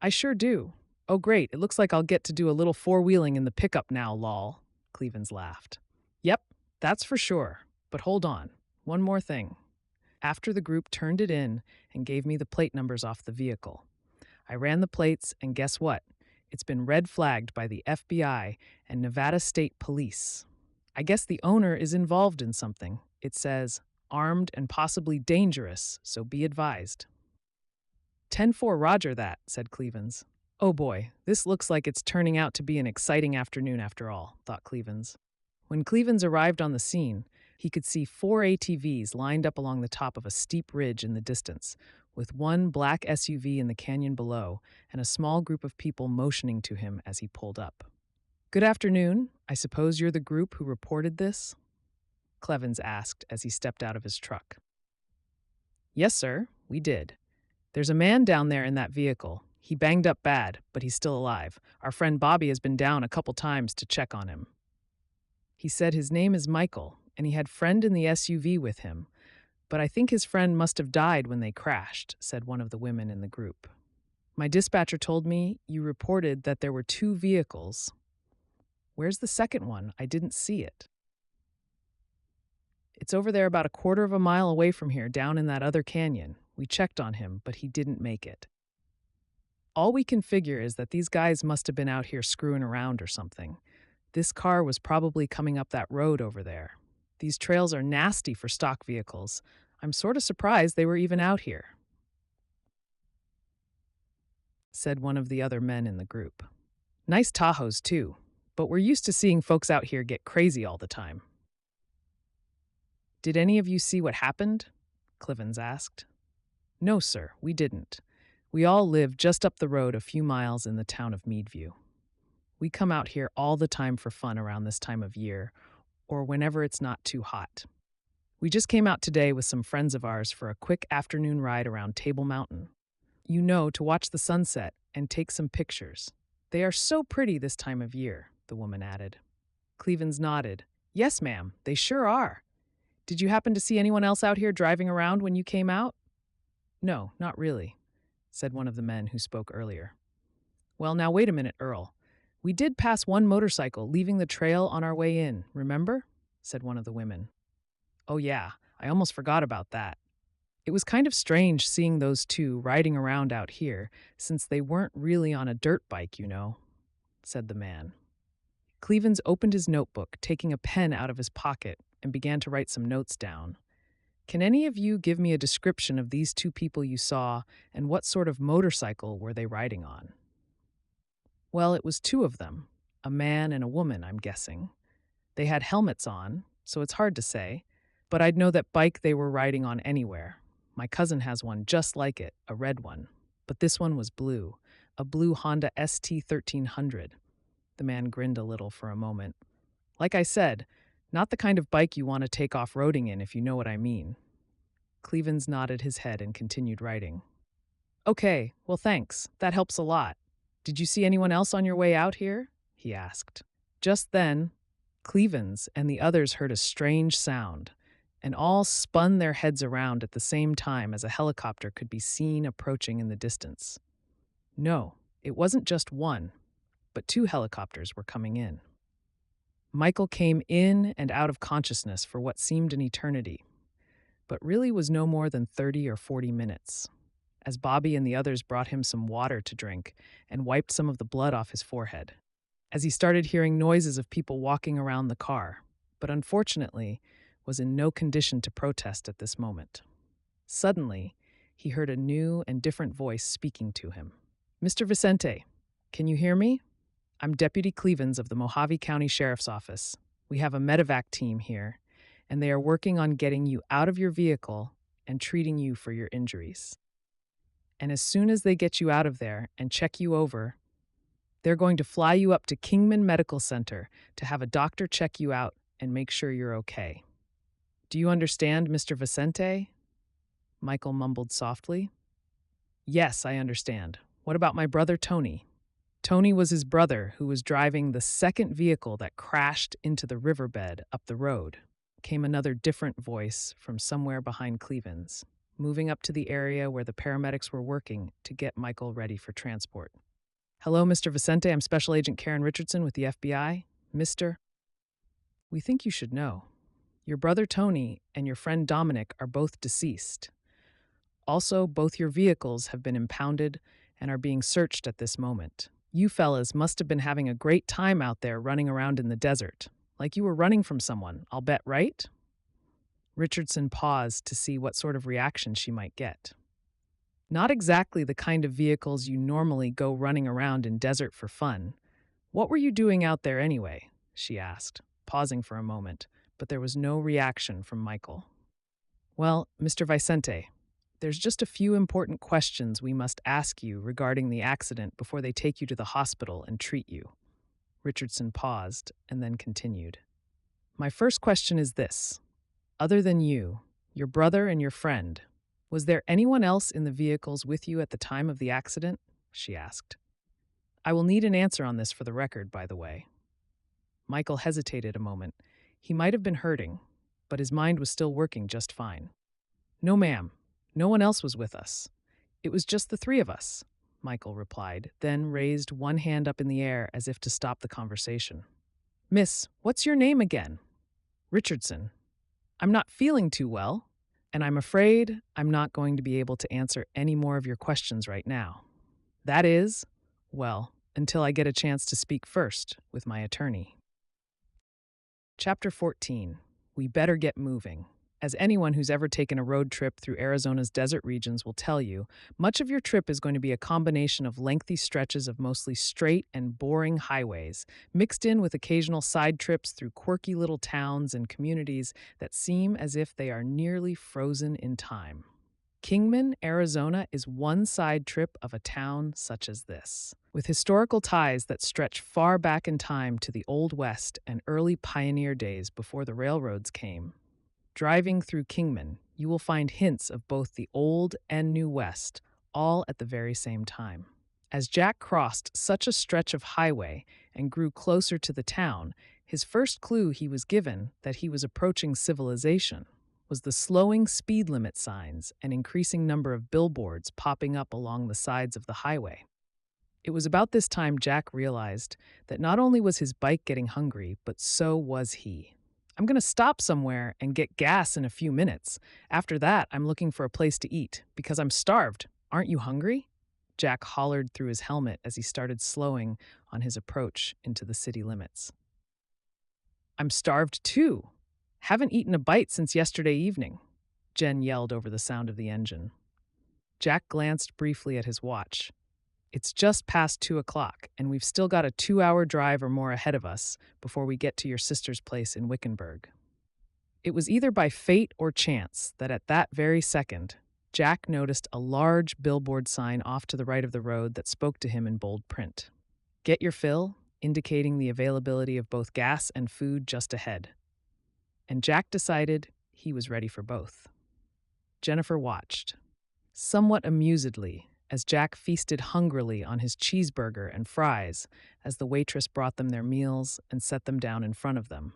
I sure do. Oh great, it looks like I'll get to do a little four-wheeling in the pickup now, lol, Clevens laughed. Yep, that's for sure. But hold on, one more thing. After the group turned it in and gave me the plate numbers off the vehicle, I ran the plates and guess what? It's been red flagged by the FBI and Nevada State Police. I guess the owner is involved in something. It says, armed and possibly dangerous, so be advised. 10-4, roger that, said Clevens. Oh boy, this looks like it's turning out to be an exciting afternoon after all, thought Clevens. When Clevens arrived on the scene, he could see 4 ATVs lined up along the top of a steep ridge in the distance, with one black SUV in the canyon below and a small group of people motioning to him as he pulled up. "Good afternoon. I suppose you're the group who reported this?" Clevens asked as he stepped out of his truck. "Yes, sir, we did. There's a man down there in that vehicle. He banged up bad, but he's still alive. Our friend Bobby has been down a couple times to check on him. He said his name is Michael, and he had friend in the SUV with him, but I think his friend must have died when they crashed," said one of the women in the group. "My dispatcher told me you reported that there were 2 vehicles. Where's the second one? I didn't see it." "It's over there about a quarter of a mile away from here, down in that other canyon. We checked on him, but he didn't make it. All we can figure is that these guys must have been out here screwing around or something. This car was probably coming up that road over there. These trails are nasty for stock vehicles. I'm sort of surprised they were even out here," said one of the other men in the group. "Nice Tahoes, too, but we're used to seeing folks out here get crazy all the time." "Did any of you see what happened?" Clevens asked. "No, sir, we didn't. We all live just up the road a few miles in the town of Meadview. We come out here all the time for fun around this time of year, or whenever it's not too hot. We just came out today with some friends of ours for a quick afternoon ride around Table Mountain. To watch the sunset and take some pictures. They are so pretty this time of year," the woman added. Clevens nodded. "Yes, ma'am, they sure are. Did you happen to see anyone else out here driving around when you came out?" "No, not really," said one of the men who spoke earlier. "Well, now wait a minute, Earl. We did pass one motorcycle leaving the trail on our way in, remember?" said one of the women. "Oh yeah, I almost forgot about that. It was kind of strange seeing those 2 riding around out here, since they weren't really on a dirt bike, said the man. Clevens opened his notebook, taking a pen out of his pocket, and began to write some notes down. "Can any of you give me a description of these 2 people you saw, and what sort of motorcycle were they riding on?" "Well, it was 2 of them, a man and a woman, I'm guessing. They had helmets on, so it's hard to say, but I'd know that bike they were riding on anywhere. My cousin has one just like it, a red one, but this one was blue, a blue Honda ST1300. The man grinned a little for a moment. "Like I said, not the kind of bike you want to take off-roading in, if you know what I mean." Clevens nodded his head and continued writing. "Okay, well thanks, that helps a lot. Did you see anyone else on your way out here?" he asked. Just then, Clevens and the others heard a strange sound, and all spun their heads around at the same time as a helicopter could be seen approaching in the distance. No, it wasn't just one, but 2 helicopters were coming in. Michael came in and out of consciousness for what seemed an eternity, but really was no more than 30 or 40 minutes, as Bobby and the others brought him some water to drink and wiped some of the blood off his forehead, as he started hearing noises of people walking around the car, but unfortunately was in no condition to protest at this moment. Suddenly, he heard a new and different voice speaking to him. "Mr. Vicente, can you hear me? I'm Deputy Clevens of the Mojave County Sheriff's Office. We have a medevac team here, and they are working on getting you out of your vehicle and treating you for your injuries. And as soon as they get you out of there and check you over, they're going to fly you up to Kingman Medical Center to have a doctor check you out and make sure you're okay. Do you understand, Mr. Vicente?" Michael mumbled softly. "Yes, I understand. What about my brother Tony?" Tony was his brother who was driving the second vehicle that crashed into the riverbed up the road. Came another different voice from somewhere behind Clevens, moving up to the area where the paramedics were working to get Michael ready for transport. "Hello, Mr. Vicente. I'm Special Agent Karen Richardson with the FBI. Mr. We think you should know. Your brother Tony and your friend Dominic are both deceased. Also, both your vehicles have been impounded and are being searched at this moment. You fellas must have been having a great time out there running around in the desert, like you were running from someone, I'll bet, right?" Richardson paused to see what sort of reaction she might get. "Not exactly the kind of vehicles you normally go running around in desert for fun. What were you doing out there anyway?" she asked, pausing for a moment, but there was no reaction from Michael. Well, Mr. Vicente, there's just a few important questions we must ask you regarding the accident before they take you to the hospital and treat you. Richardson paused and then continued. My first question is this. Other than you, your brother and your friend, was there anyone else in the vehicles with you at the time of the accident? She asked. I will need an answer on this for the record, by the way. Michael hesitated a moment. He might have been hurting, but his mind was still working just fine. No, ma'am. No one else was with us. It was just the three of us, Michael replied, then raised one hand up in the air as if to stop the conversation. Miss, what's your name again? Richardson. I'm not feeling too well, and I'm afraid I'm not going to be able to answer any more of your questions right now. That is, well, until I get a chance to speak first with my attorney. Chapter 14. We better get moving. As anyone who's ever taken a road trip through Arizona's desert regions will tell you, much of your trip is going to be a combination of lengthy stretches of mostly straight and boring highways, mixed in with occasional side trips through quirky little towns and communities that seem as if they are nearly frozen in time. Kingman, Arizona is one side trip of a town such as this, with historical ties that stretch far back in time to the Old West and early pioneer days before the railroads came. Driving through Kingman, you will find hints of both the Old and New West, all at the very same time. As Jack crossed such a stretch of highway and grew closer to the town, his first clue he was given that he was approaching civilization was the slowing speed limit signs and increasing number of billboards popping up along the sides of the highway. It was about this time Jack realized that not only was his bike getting hungry, but so was he. I'm going to stop somewhere and get gas in a few minutes. After that, I'm looking for a place to eat because I'm starved. Aren't you hungry? Jack hollered through his helmet as he started slowing on his approach into the city limits. I'm starved too. Haven't eaten a bite since yesterday evening, Jen yelled over the sound of the engine. Jack glanced briefly at his watch. It's just past 2 o'clock, and we've still got a 2-hour drive or more ahead of us before we get to your sister's place in Wickenburg. It was either by fate or chance that at that very second, Jack noticed a large billboard sign off to the right of the road that spoke to him in bold print. Get your fill, indicating the availability of both gas and food just ahead. And Jack decided he was ready for both. Jennifer watched, somewhat amusedly, as Jack feasted hungrily on his cheeseburger and fries as the waitress brought them their meals and set them down in front of them.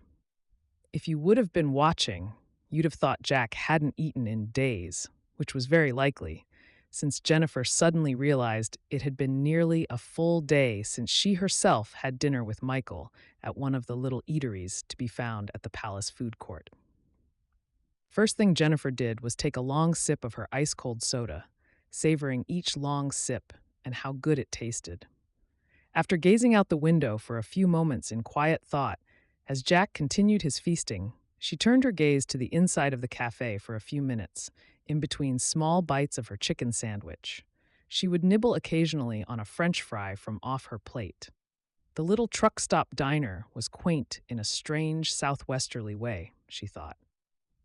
If you would have been watching, you'd have thought Jack hadn't eaten in days, which was very likely, since Jennifer suddenly realized it had been nearly a full day since she herself had dinner with Michael at one of the little eateries to be found at the Palace food court. First thing Jennifer did was take a long sip of her ice-cold soda, savoring each long sip and how good it tasted. After gazing out the window for a few moments in quiet thought, as Jack continued his feasting, she turned her gaze to the inside of the cafe for a few minutes, in between small bites of her chicken sandwich. She would nibble occasionally on a French fry from off her plate. The little truck stop diner was quaint in a strange southwesterly way, she thought.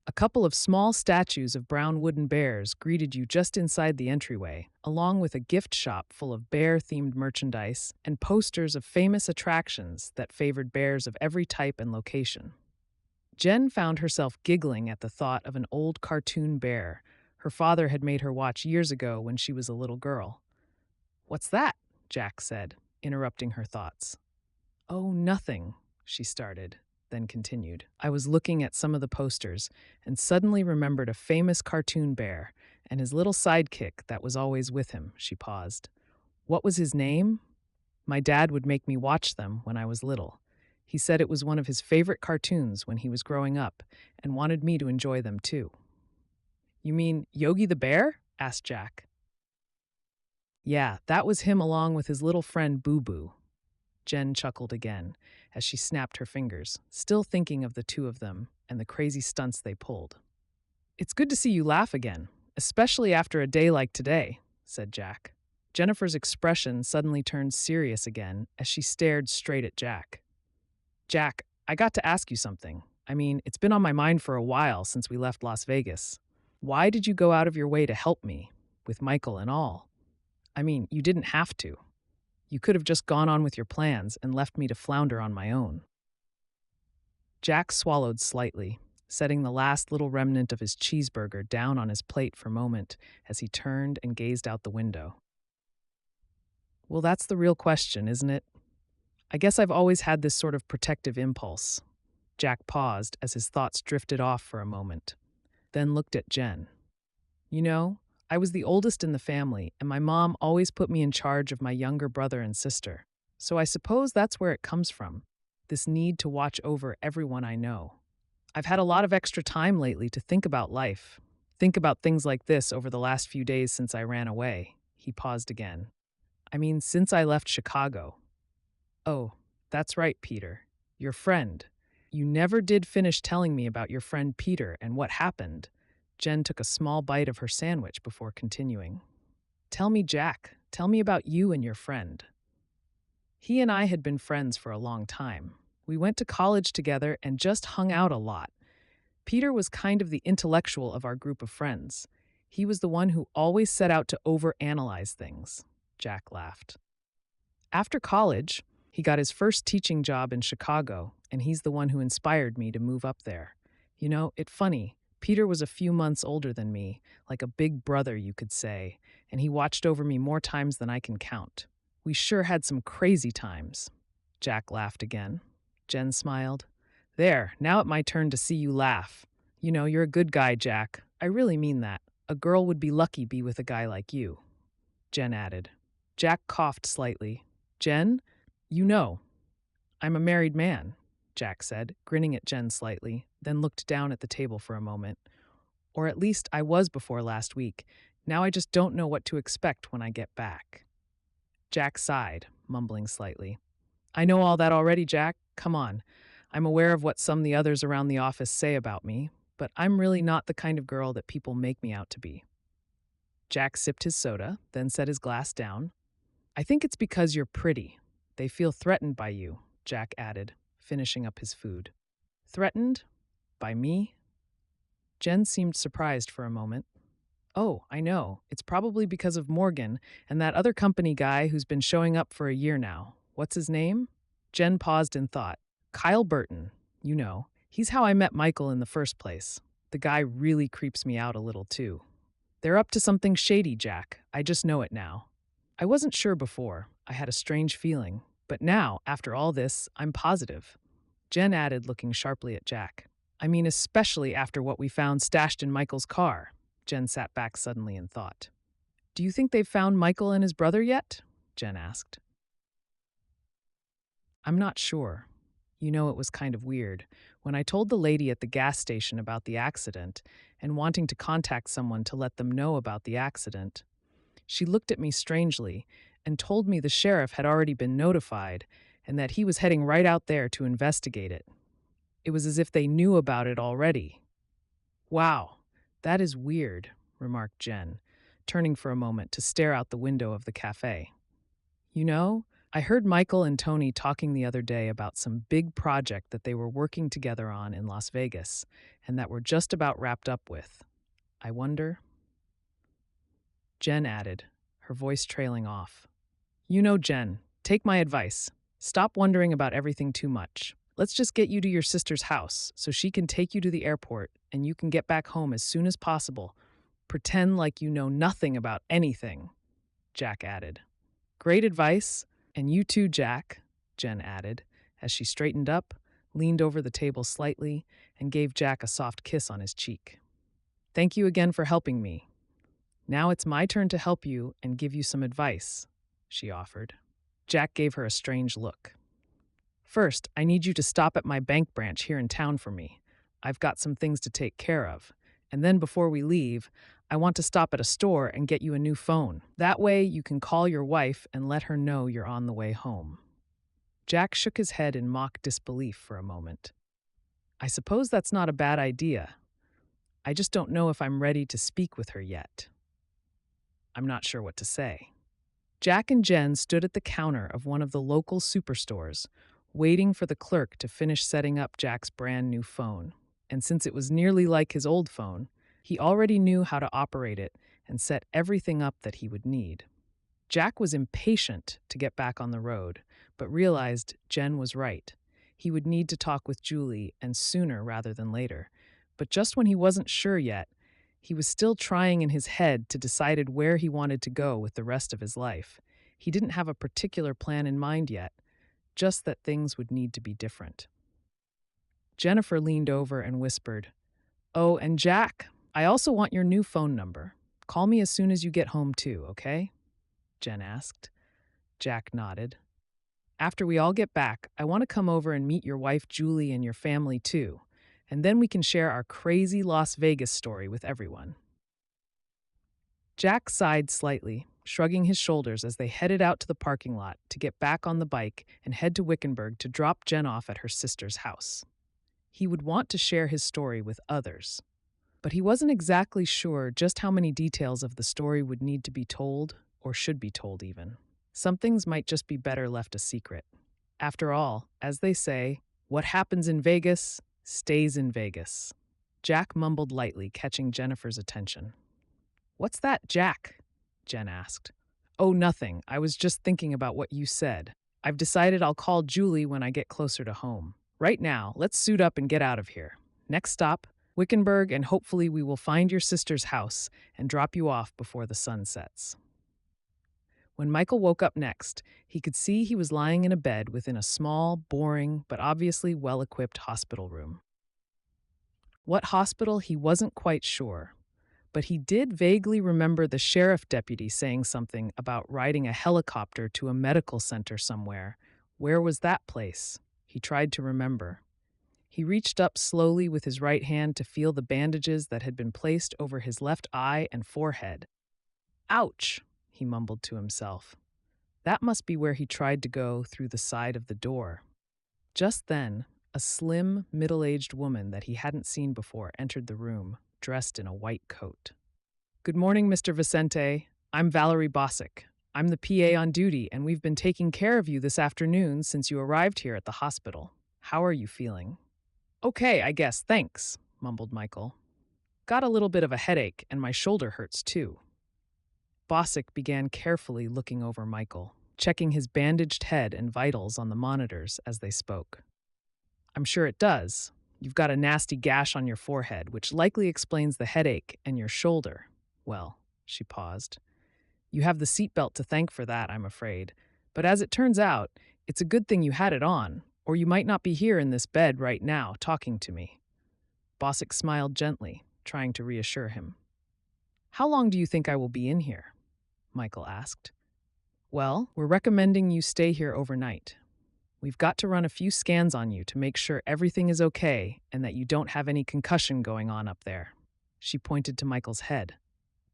A couple of small statues of brown wooden bears greeted you just inside the entryway, along with a gift shop full of bear-themed merchandise and posters of famous attractions that favored bears of every type and location. Jen found herself giggling at the thought of an old cartoon bear her father had made her watch years ago when she was a little girl. "What's that?" Jack said, interrupting her thoughts. "Oh, nothing," she started, then continued. "I was looking at some of the posters and suddenly remembered a famous cartoon bear and his little sidekick that was always with him," she paused. "What was his name? My dad would make me watch them when I was little. He said it was one of his favorite cartoons when he was growing up and wanted me to enjoy them too." "You mean Yogi the Bear?" asked Jack. "Yeah, that was him along with his little friend Boo Boo." Jen chuckled again as she snapped her fingers, still thinking of the two of them and the crazy stunts they pulled. "It's good to see you laugh again, especially after a day like today," said Jack. Jennifer's expression suddenly turned serious again as she stared straight at Jack. "Jack, I got to ask you something. I mean, it's been on my mind for a while since we left Las Vegas. Why did you go out of your way to help me, with Michael and all? I mean, you didn't have to. You could have just gone on with your plans and left me to flounder on my own. Jack swallowed slightly, setting the last little remnant of his cheeseburger down on his plate for a moment as he turned and gazed out the window. Well, that's the real question, isn't it? I guess I've always had this sort of protective impulse. Jack paused as his thoughts drifted off for a moment, then looked at Jen. You know, I was the oldest in the family, and my mom always put me in charge of my younger brother and sister. So I suppose that's where it comes from, this need to watch over everyone I know. I've had a lot of extra time lately to think about life, think about things like this over the last few days since I ran away. He paused again. I mean, since I left Chicago. Oh, that's right, Peter. Your friend. You never did finish telling me about your friend Peter and what happened. Jen took a small bite of her sandwich before continuing. Tell me, Jack. Tell me about you and your friend. He and I had been friends for a long time. We went to college together and just hung out a lot. Peter was kind of the intellectual of our group of friends. He was the one who always set out to overanalyze things. Jack laughed. After college, he got his first teaching job in Chicago, and he's the one who inspired me to move up there. You know, it's funny. Peter was a few months older than me, like a big brother, you could say, and he watched over me more times than I can count. We sure had some crazy times. Jack laughed again. Jen smiled. There, now it's my turn to see you laugh. You know, you're a good guy, Jack. I really mean that. A girl would be lucky be with a guy like you. Jen added. Jack coughed slightly. Jen, you know, I'm a married man, Jack said, grinning at Jen slightly, then looked down at the table for a moment. Or at least I was before last week. Now I just don't know what to expect when I get back. Jack sighed, mumbling slightly. I know all that already, Jack. Come on. I'm aware of what some of the others around the office say about me, but I'm really not the kind of girl that people make me out to be. Jack sipped his soda, then set his glass down. I think it's because you're pretty. They feel threatened by you, Jack added, finishing up his food. Threatened? By me? Jen seemed surprised for a moment. Oh, I know. It's probably because of Morgan and that other company guy who's been showing up for a year now. What's his name? Jen paused in thought. Kyle Burton. You know, he's how I met Michael in the first place. The guy really creeps me out a little, too. They're up to something shady, Jack. I just know it now. I wasn't sure before. I had a strange feeling. But now, after all this, I'm positive. Jen added, looking sharply at Jack. I mean, especially after what we found stashed in Michael's car. Jen sat back suddenly in thought. Do you think they've found Michael and his brother yet? Jen asked. I'm not sure. You know, it was kind of weird. When I told the lady at the gas station about the accident and wanting to contact someone to let them know about the accident, she looked at me strangely and told me the sheriff had already been notified and that he was heading right out there to investigate it. It was as if they knew about it already. Wow, that is weird, remarked Jen, turning for a moment to stare out the window of the cafe. You know, I heard Michael and Tony talking the other day about some big project that they were working together on in Las Vegas and that we're just about wrapped up with. I wonder. Jen added, her voice trailing off. You know, Jen, take my advice. Stop wondering about everything too much. Let's just get you to your sister's house so she can take you to the airport and you can get back home as soon as possible. Pretend like you know nothing about anything, Jack added. Great advice. And you too, Jack, Jen added, as she straightened up, leaned over the table slightly, and gave Jack a soft kiss on his cheek. Thank you again for helping me. Now it's my turn to help you and give you some advice, she offered. Jack gave her a strange look. First, I need you to stop at my bank branch here in town for me. I've got some things to take care of. And then before we leave, I want to stop at a store and get you a new phone. That way you can call your wife and let her know you're on the way home. Jack shook his head in mock disbelief for a moment. I suppose that's not a bad idea. I just don't know if I'm ready to speak with her yet. I'm not sure what to say. Jack and Jen stood at the counter of one of the local superstores, waiting for the clerk to finish setting up Jack's brand new phone. And since it was nearly like his old phone, he already knew how to operate it and set everything up that he would need. Jack was impatient to get back on the road, but realized Jen was right. He would need to talk with Julie, and sooner rather than later. But just when he wasn't sure yet, he was still trying in his head to decide where he wanted to go with the rest of his life. He didn't have a particular plan in mind yet, just that things would need to be different. Jennifer leaned over and whispered, "Oh, and Jack, I also want your new phone number. Call me as soon as you get home too, okay?" Jen asked. Jack nodded. "After we all get back, I want to come over and meet your wife Julie and your family too, and then we can share our crazy Las Vegas story with everyone." Jack sighed slightly, shrugging his shoulders as they headed out to the parking lot to get back on the bike and head to Wickenburg to drop Jen off at her sister's house. He would want to share his story with others, but he wasn't exactly sure just how many details of the story would need to be told, or should be told even. Some things might just be better left a secret. After all, as they say, what happens in Vegas stays in Vegas. Jack mumbled lightly, catching Jennifer's attention. "What's that, Jack?" Jen asked. "Oh, nothing. I was just thinking about what you said. I've decided I'll call Julie when I get closer to home. Right now, let's suit up and get out of here. Next stop, Wickenburg, and hopefully we will find your sister's house and drop you off before the sun sets." When Michael woke up next, he could see he was lying in a bed within a small, boring, but obviously well-equipped hospital room. What hospital, he wasn't quite sure, but he did vaguely remember the sheriff deputy saying something about riding a helicopter to a medical center somewhere. Where was that place? He tried to remember. He reached up slowly with his right hand to feel the bandages that had been placed over his left eye and forehead. "Ouch," he mumbled to himself. That must be where he tried to go through the side of the door. Just then, a slim, middle-aged woman that he hadn't seen before entered the room, dressed in a white coat. "Good morning, Mr. Vicente. I'm Valerie Bosick. I'm the PA on duty, and we've been taking care of you this afternoon since you arrived here at the hospital. How are you feeling?" "Okay, I guess, thanks," mumbled Michael. "Got a little bit of a headache, and my shoulder hurts too." Bosick began carefully looking over Michael, checking his bandaged head and vitals on the monitors as they spoke. "I'm sure it does. You've got a nasty gash on your forehead, which likely explains the headache, and your shoulder. Well," she paused. "You have the seatbelt to thank for that, I'm afraid. But as it turns out, it's a good thing you had it on, or you might not be here in this bed right now talking to me." Bosick smiled gently, trying to reassure him. "How long do you think I will be in here?" Michael asked. "Well, we're recommending you stay here overnight. We've got to run a few scans on you to make sure everything is okay and that you don't have any concussion going on up there." She pointed to Michael's head.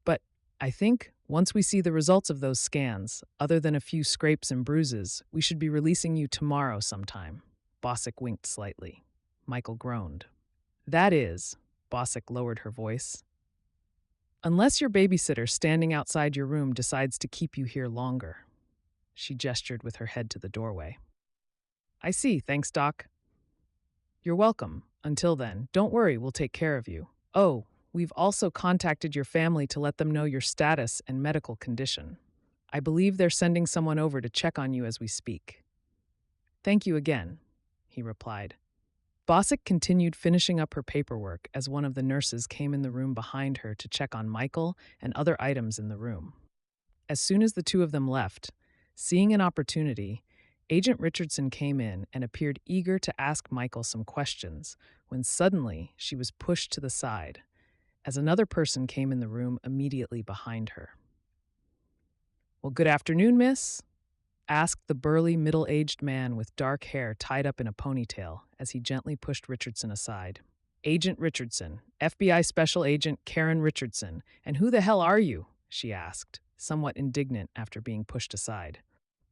"But I think once we see the results of those scans, other than a few scrapes and bruises, we should be releasing you tomorrow sometime." Bosick winked slightly. Michael groaned. "That is," Bosick lowered her voice, "unless your babysitter standing outside your room decides to keep you here longer." She gestured with her head to the doorway. "I see, thanks, Doc." "You're welcome. Until then, don't worry, we'll take care of you. Oh, we've also contacted your family to let them know your status and medical condition. I believe they're sending someone over to check on you as we speak." "Thank you again," he replied. Bosick continued finishing up her paperwork as one of the nurses came in the room behind her to check on Michael and other items in the room. As soon as the two of them left, seeing an opportunity, Agent Richardson came in and appeared eager to ask Michael some questions when suddenly she was pushed to the side, as another person came in the room immediately behind her. "Well, good afternoon, miss," asked the burly, middle-aged man with dark hair tied up in a ponytail as he gently pushed Richardson aside. "Agent Richardson, FBI Special Agent Karen Richardson, and who the hell are you?" she asked, somewhat indignant after being pushed aside.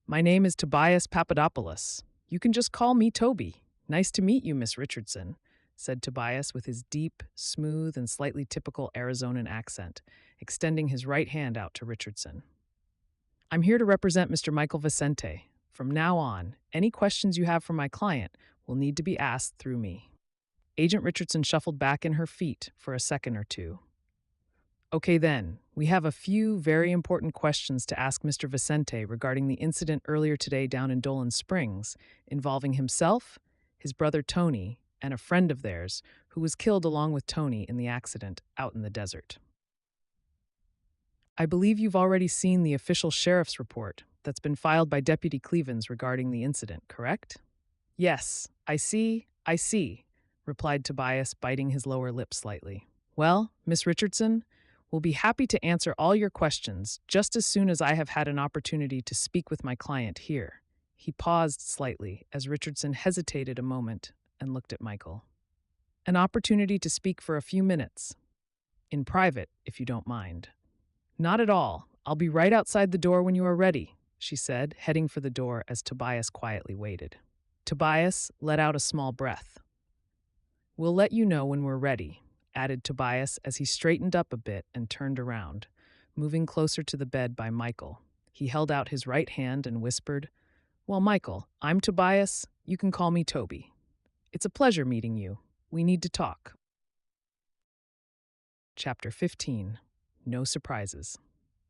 "My name is Tobias Papadopoulos. You can just call me Toby. Nice to meet you, Miss Richardson," said Tobias with his deep, smooth, and slightly typical Arizonan accent, extending his right hand out to Richardson. "I'm here to represent Mr. Michael Vicente, From now on, any questions you have for my client will need to be asked through me. Agent Richardson shuffled back in her feet for a second or two. Okay, then, we have a few very important questions to ask Mr. Vicente regarding the incident earlier today down in Dolan Springs involving himself, his brother Tony, and a friend of theirs who was killed along with Tony in the accident out in the desert. I believe you've already seen the official sheriff's report that's been filed by Deputy Clevens regarding the incident, correct? Yes, I see, replied Tobias, biting his lower lip slightly. Well, Miss Richardson, we'll be happy to answer all your questions just as soon as I have had an opportunity to speak with my client here. He paused slightly as Richardson hesitated a moment and looked at Michael. An opportunity to speak for a few minutes. In private, if you don't mind. Not at all. I'll be right outside the door when you are ready, she said, heading for the door as Tobias quietly waited. Tobias let out a small breath. We'll let you know when we're ready, added Tobias as he straightened up a bit and turned around, moving closer to the bed by Michael. He held out his right hand and whispered, Well, Michael, I'm Tobias. You can call me Toby. It's a pleasure meeting you. We need to talk. Chapter 15. No surprises.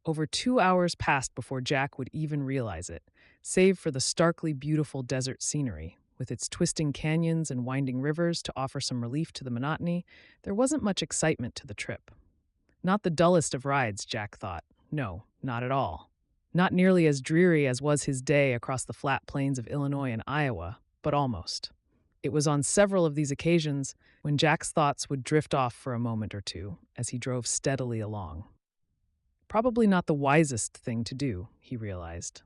Over 2 hours passed before Jack would even realize it, save for the starkly beautiful desert scenery. With its twisting canyons and winding rivers to offer some relief to the monotony, there wasn't much excitement to the trip. Not the dullest of rides, Jack thought. No, not at all. Not nearly as dreary as was his day across the flat plains of Illinois and Iowa, but almost. It was on several of these occasions when Jack's thoughts would drift off for a moment or two as he drove steadily along. Probably not the wisest thing to do, he realized.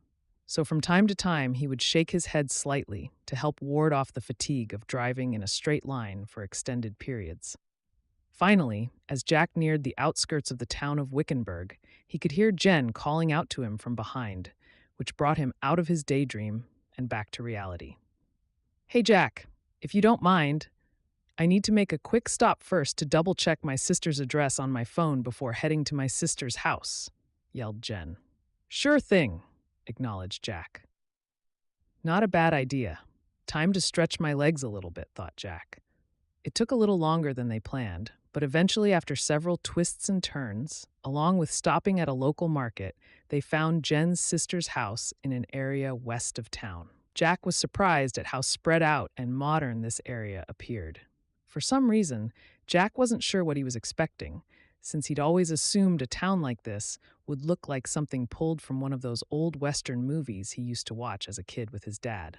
So from time to time, he would shake his head slightly to help ward off the fatigue of driving in a straight line for extended periods. Finally, as Jack neared the outskirts of the town of Wickenburg, he could hear Jen calling out to him from behind, which brought him out of his daydream and back to reality. Hey, Jack, if you don't mind, I need to make a quick stop first to double-check my sister's address on my phone before heading to my sister's house, yelled Jen. Sure thing, acknowledged Jack. Not a bad idea. Time to stretch my legs a little bit, thought Jack. It took a little longer than they planned, but eventually after several twists and turns, along with stopping at a local market, they found Jen's sister's house in an area west of town. Jack was surprised at how spread out and modern this area appeared. For some reason, Jack wasn't sure what he was expecting, since he'd always assumed a town like this would look like something pulled from one of those old Western movies he used to watch as a kid with his dad.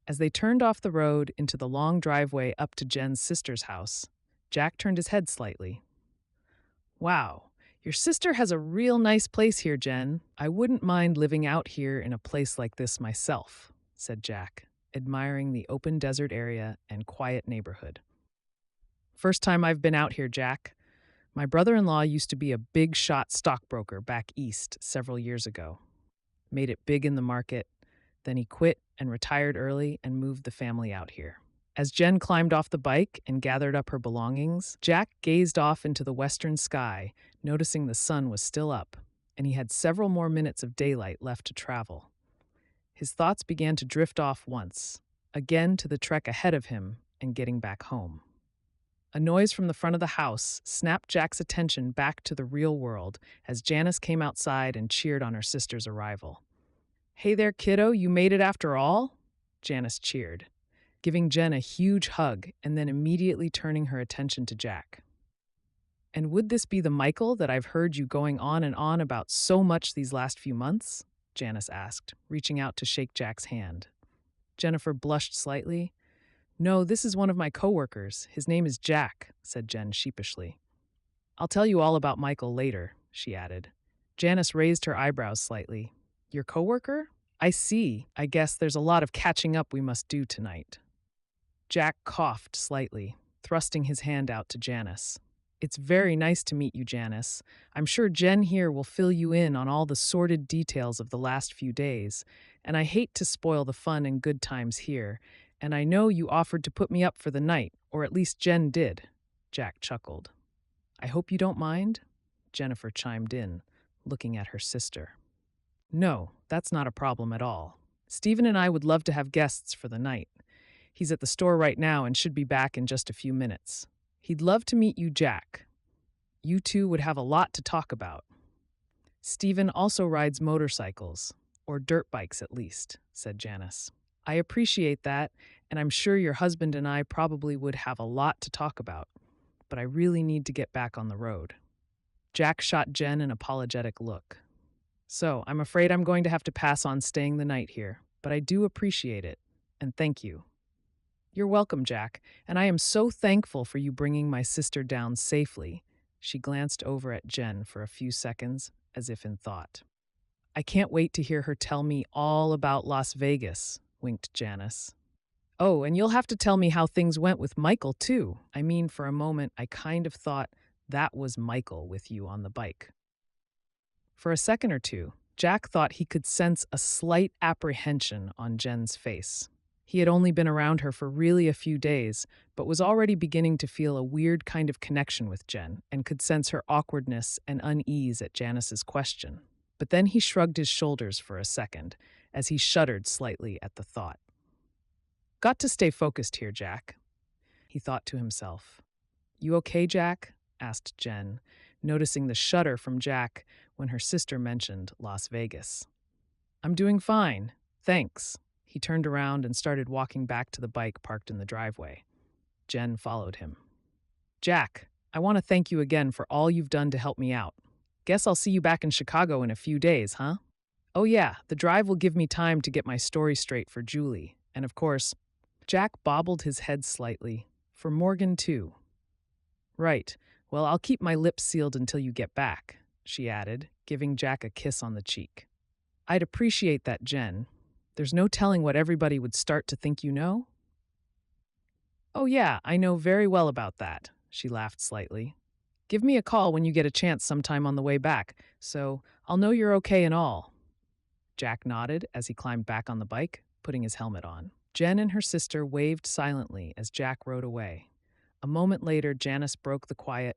As they turned off the road into the long driveway up to Jen's sister's house, Jack turned his head slightly. Wow, your sister has a real nice place here, Jen. I wouldn't mind living out here in a place like this myself, said Jack, admiring the open desert area and quiet neighborhood. First time I've been out here, Jack. My brother-in-law used to be a big shot stockbroker back east several years ago. Made it big in the market. Then he quit and retired early and moved the family out here. As Jen climbed off the bike and gathered up her belongings, Jack gazed off into the western sky, noticing the sun was still up, and he had several more minutes of daylight left to travel. His thoughts began to drift off once, again to the trek ahead of him and getting back home. A noise from the front of the house snapped Jack's attention back to the real world as Janice came outside and cheered on her sister's arrival. Hey there, kiddo, you made it after all? Janice cheered, giving Jen a huge hug and then immediately turning her attention to Jack. And would this be the Michael that I've heard you going on and on about so much these last few months? Janice asked, reaching out to shake Jack's hand. Jennifer blushed slightly. No, this is one of my coworkers. His name is Jack, said Jen sheepishly. I'll tell you all about Michael later, she added. Janice raised her eyebrows slightly. Your coworker? I see. I guess there's a lot of catching up we must do tonight. Jack coughed slightly, thrusting his hand out to Janice. It's very nice to meet you, Janice. I'm sure Jen here will fill you in on all the sordid details of the last few days, and I hate to spoil the fun and good times here, and I know you offered to put me up for the night, or at least Jen did. Jack chuckled. I hope you don't mind? Jennifer chimed in, looking at her sister. No, that's not a problem at all. Stephen and I would love to have guests for the night. He's at the store right now and should be back in just a few minutes. He'd love to meet you, Jack. You two would have a lot to talk about. Stephen also rides motorcycles, or dirt bikes at least, said Janice. I appreciate that, and I'm sure your husband and I probably would have a lot to talk about, but I really need to get back on the road. Jack shot Jen an apologetic look. So, I'm afraid I'm going to have to pass on staying the night here, but I do appreciate it, and thank you. You're welcome, Jack, and I am so thankful for you bringing my sister down safely. She glanced over at Jen for a few seconds, as if in thought. I can't wait to hear her tell me all about Las Vegas, winked Janice. Oh, and you'll have to tell me how things went with Michael, too. I mean, for a moment, I kind of thought that was Michael with you on the bike. For a second or two, Jack thought he could sense a slight apprehension on Jen's face. He had only been around her for really a few days, but was already beginning to feel a weird kind of connection with Jen and could sense her awkwardness and unease at Janice's question. But then he shrugged his shoulders for a second, as he shuddered slightly at the thought. Got to stay focused here, Jack, he thought to himself. You okay, Jack? Asked Jen, noticing the shudder from Jack when her sister mentioned Las Vegas. I'm doing fine, thanks. He turned around and started walking back to the bike parked in the driveway. Jen followed him. Jack, I want to thank you again for all you've done to help me out. Guess I'll see you back in Chicago in a few days, huh? Oh yeah, the drive will give me time to get my story straight for Julie. And of course, Jack bobbled his head slightly. For Morgan, too. Right. Well, I'll keep my lips sealed until you get back, she added, giving Jack a kiss on the cheek. I'd appreciate that, Jen. There's no telling what everybody would start to think you know. Oh yeah, I know very well about that, she laughed slightly. Give me a call when you get a chance sometime on the way back, so I'll know you're okay and all. Jack nodded as he climbed back on the bike, putting his helmet on. Jen and her sister waved silently as Jack rode away. A moment later, Janice broke the quiet.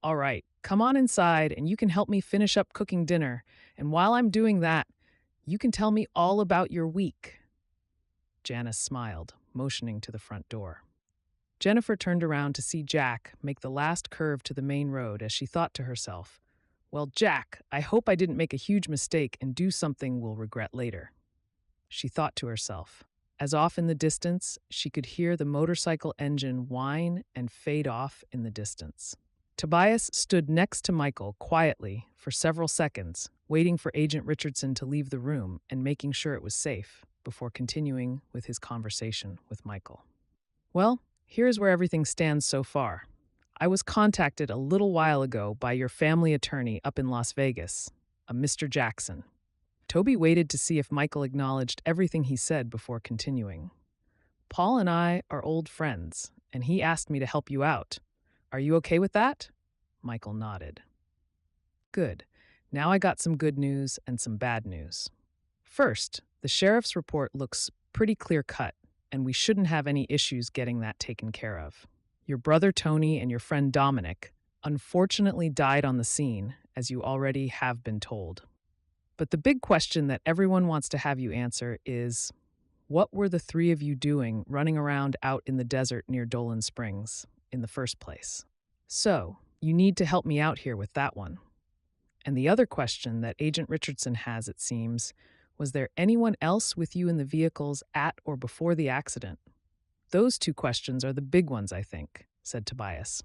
All right, come on inside and you can help me finish up cooking dinner. And while I'm doing that, you can tell me all about your week. Janice smiled, motioning to the front door. Jennifer turned around to see Jack make the last curve to the main road as she thought to herself, well, Jack, I hope I didn't make a huge mistake and do something we'll regret later. She thought to herself. As off in the distance, she could hear the motorcycle engine whine and fade off in the distance. Tobias stood next to Michael quietly for several seconds, waiting for Agent Richardson to leave the room and making sure it was safe before continuing with his conversation with Michael. Well, here's where everything stands so far. I was contacted a little while ago by your family attorney up in Las Vegas, a Mr. Jackson. Toby waited to see if Michael acknowledged everything he said before continuing. Paul and I are old friends, and he asked me to help you out. Are you okay with that? Michael nodded. Good. Now I got some good news and some bad news. First, the sheriff's report looks pretty clear-cut, and we shouldn't have any issues getting that taken care of. Your brother Tony and your friend Dominic unfortunately died on the scene, as you already have been told. But the big question that everyone wants to have you answer is, what were the three of you doing running around out in the desert near Dolan Springs in the first place? So, you need to help me out here with that one. And the other question that Agent Richardson has, it seems, was there anyone else with you in the vehicles at or before the accident? Those two questions are the big ones, I think, said Tobias.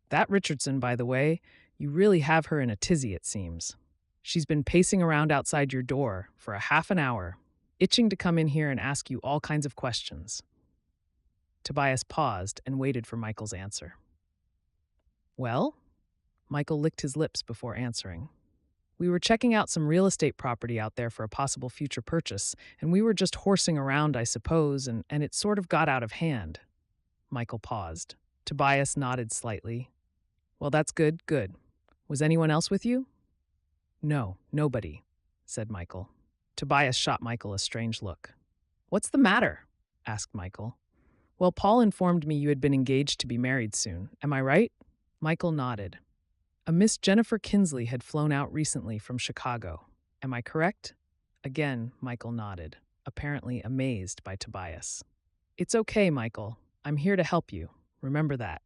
That Richardson, by the way, you really have her in a tizzy, it seems. She's been pacing around outside your door for a half an hour, itching to come in here and ask you all kinds of questions. Tobias paused and waited for Michael's answer. Well? Michael licked his lips before answering. We were checking out some real estate property out there for a possible future purchase, and we were just horsing around, I suppose, and it sort of got out of hand. Michael paused. Tobias nodded slightly. Well, that's good, good. Was anyone else with you? No, nobody, said Michael. Tobias shot Michael a strange look. What's the matter? Asked Michael. Well, Paul informed me you had been engaged to be married soon. Am I right? Michael nodded. A Miss Jennifer Kinsley had flown out recently from Chicago. Am I correct? Again, Michael nodded, apparently amazed by Tobias. It's okay, Michael. I'm here to help you. Remember that.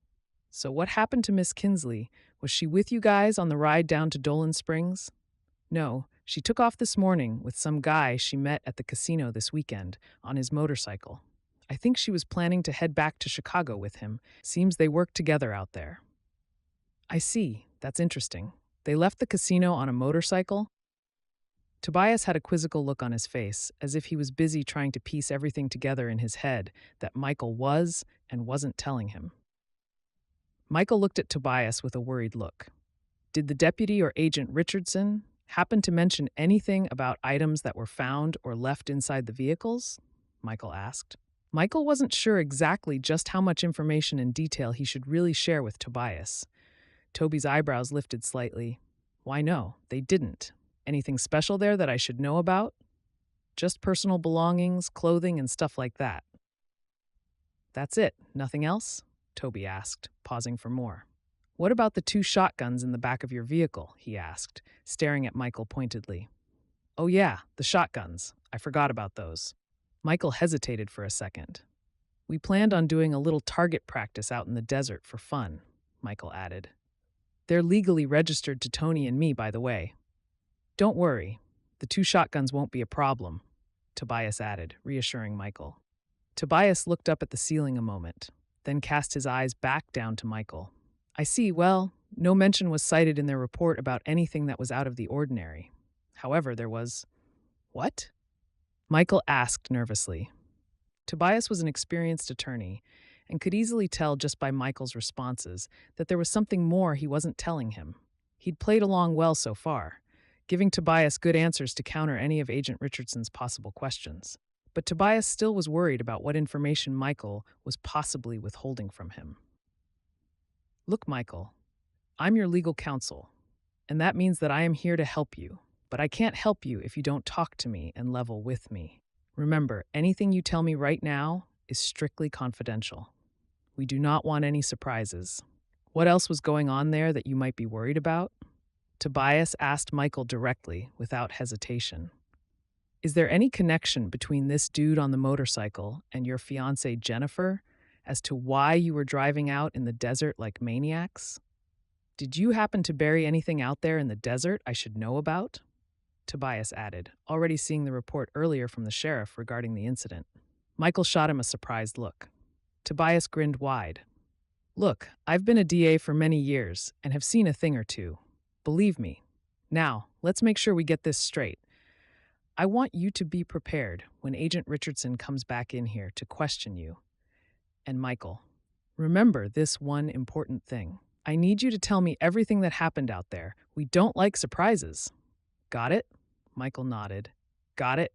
So, what happened to Miss Kinsley? Was she with you guys on the ride down to Dolan Springs? No, she took off this morning with some guy she met at the casino this weekend on his motorcycle. I think she was planning to head back to Chicago with him. Seems they worked together out there. I see. That's interesting. They left the casino on a motorcycle? Tobias had a quizzical look on his face, as if he was busy trying to piece everything together in his head that Michael was and wasn't telling him. Michael looked at Tobias with a worried look. Did the deputy or Agent Richardson happen to mention anything about items that were found or left inside the vehicles? Michael asked. Michael wasn't sure exactly just how much information and detail he should really share with Tobias. Toby's eyebrows lifted slightly. Why no, they didn't. Anything special there that I should know about? Just personal belongings, clothing, and stuff like that. That's it, nothing else? Toby asked, pausing for more. What about the 2 shotguns in the back of your vehicle? He asked, staring at Michael pointedly. Oh yeah, the shotguns. I forgot about those. Michael hesitated for a second. We planned on doing a little target practice out in the desert for fun, Michael added. They're legally registered to Tony and me, by the way. Don't worry, the 2 shotguns won't be a problem, Tobias added, reassuring Michael. Tobias looked up at the ceiling a moment, then cast his eyes back down to Michael. I see, well, no mention was cited in their report about anything that was out of the ordinary. However, there was... What? Michael asked nervously. Tobias was an experienced attorney and could easily tell just by Michael's responses that there was something more he wasn't telling him. He'd played along well so far, giving Tobias good answers to counter any of Agent Richardson's possible questions. But Tobias still was worried about what information Michael was possibly withholding from him. Look, Michael, I'm your legal counsel, and that means that I am here to help you. But I can't help you if you don't talk to me and level with me. Remember, anything you tell me right now is strictly confidential. We do not want any surprises. What else was going on there that you might be worried about? Tobias asked Michael directly, without hesitation. Is there any connection between this dude on the motorcycle and your fiancée Jennifer as to why you were driving out in the desert like maniacs? Did you happen to bury anything out there in the desert I should know about? Tobias added, already seeing the report earlier from the sheriff regarding the incident. Michael shot him a surprised look. Tobias grinned wide. Look, I've been a DA for many years and have seen a thing or two. Believe me. Now, let's make sure we get this straight. I want you to be prepared when Agent Richardson comes back in here to question you. And Michael, remember this one important thing. I need you to tell me everything that happened out there. We don't like surprises. Got it? Michael nodded. Got it?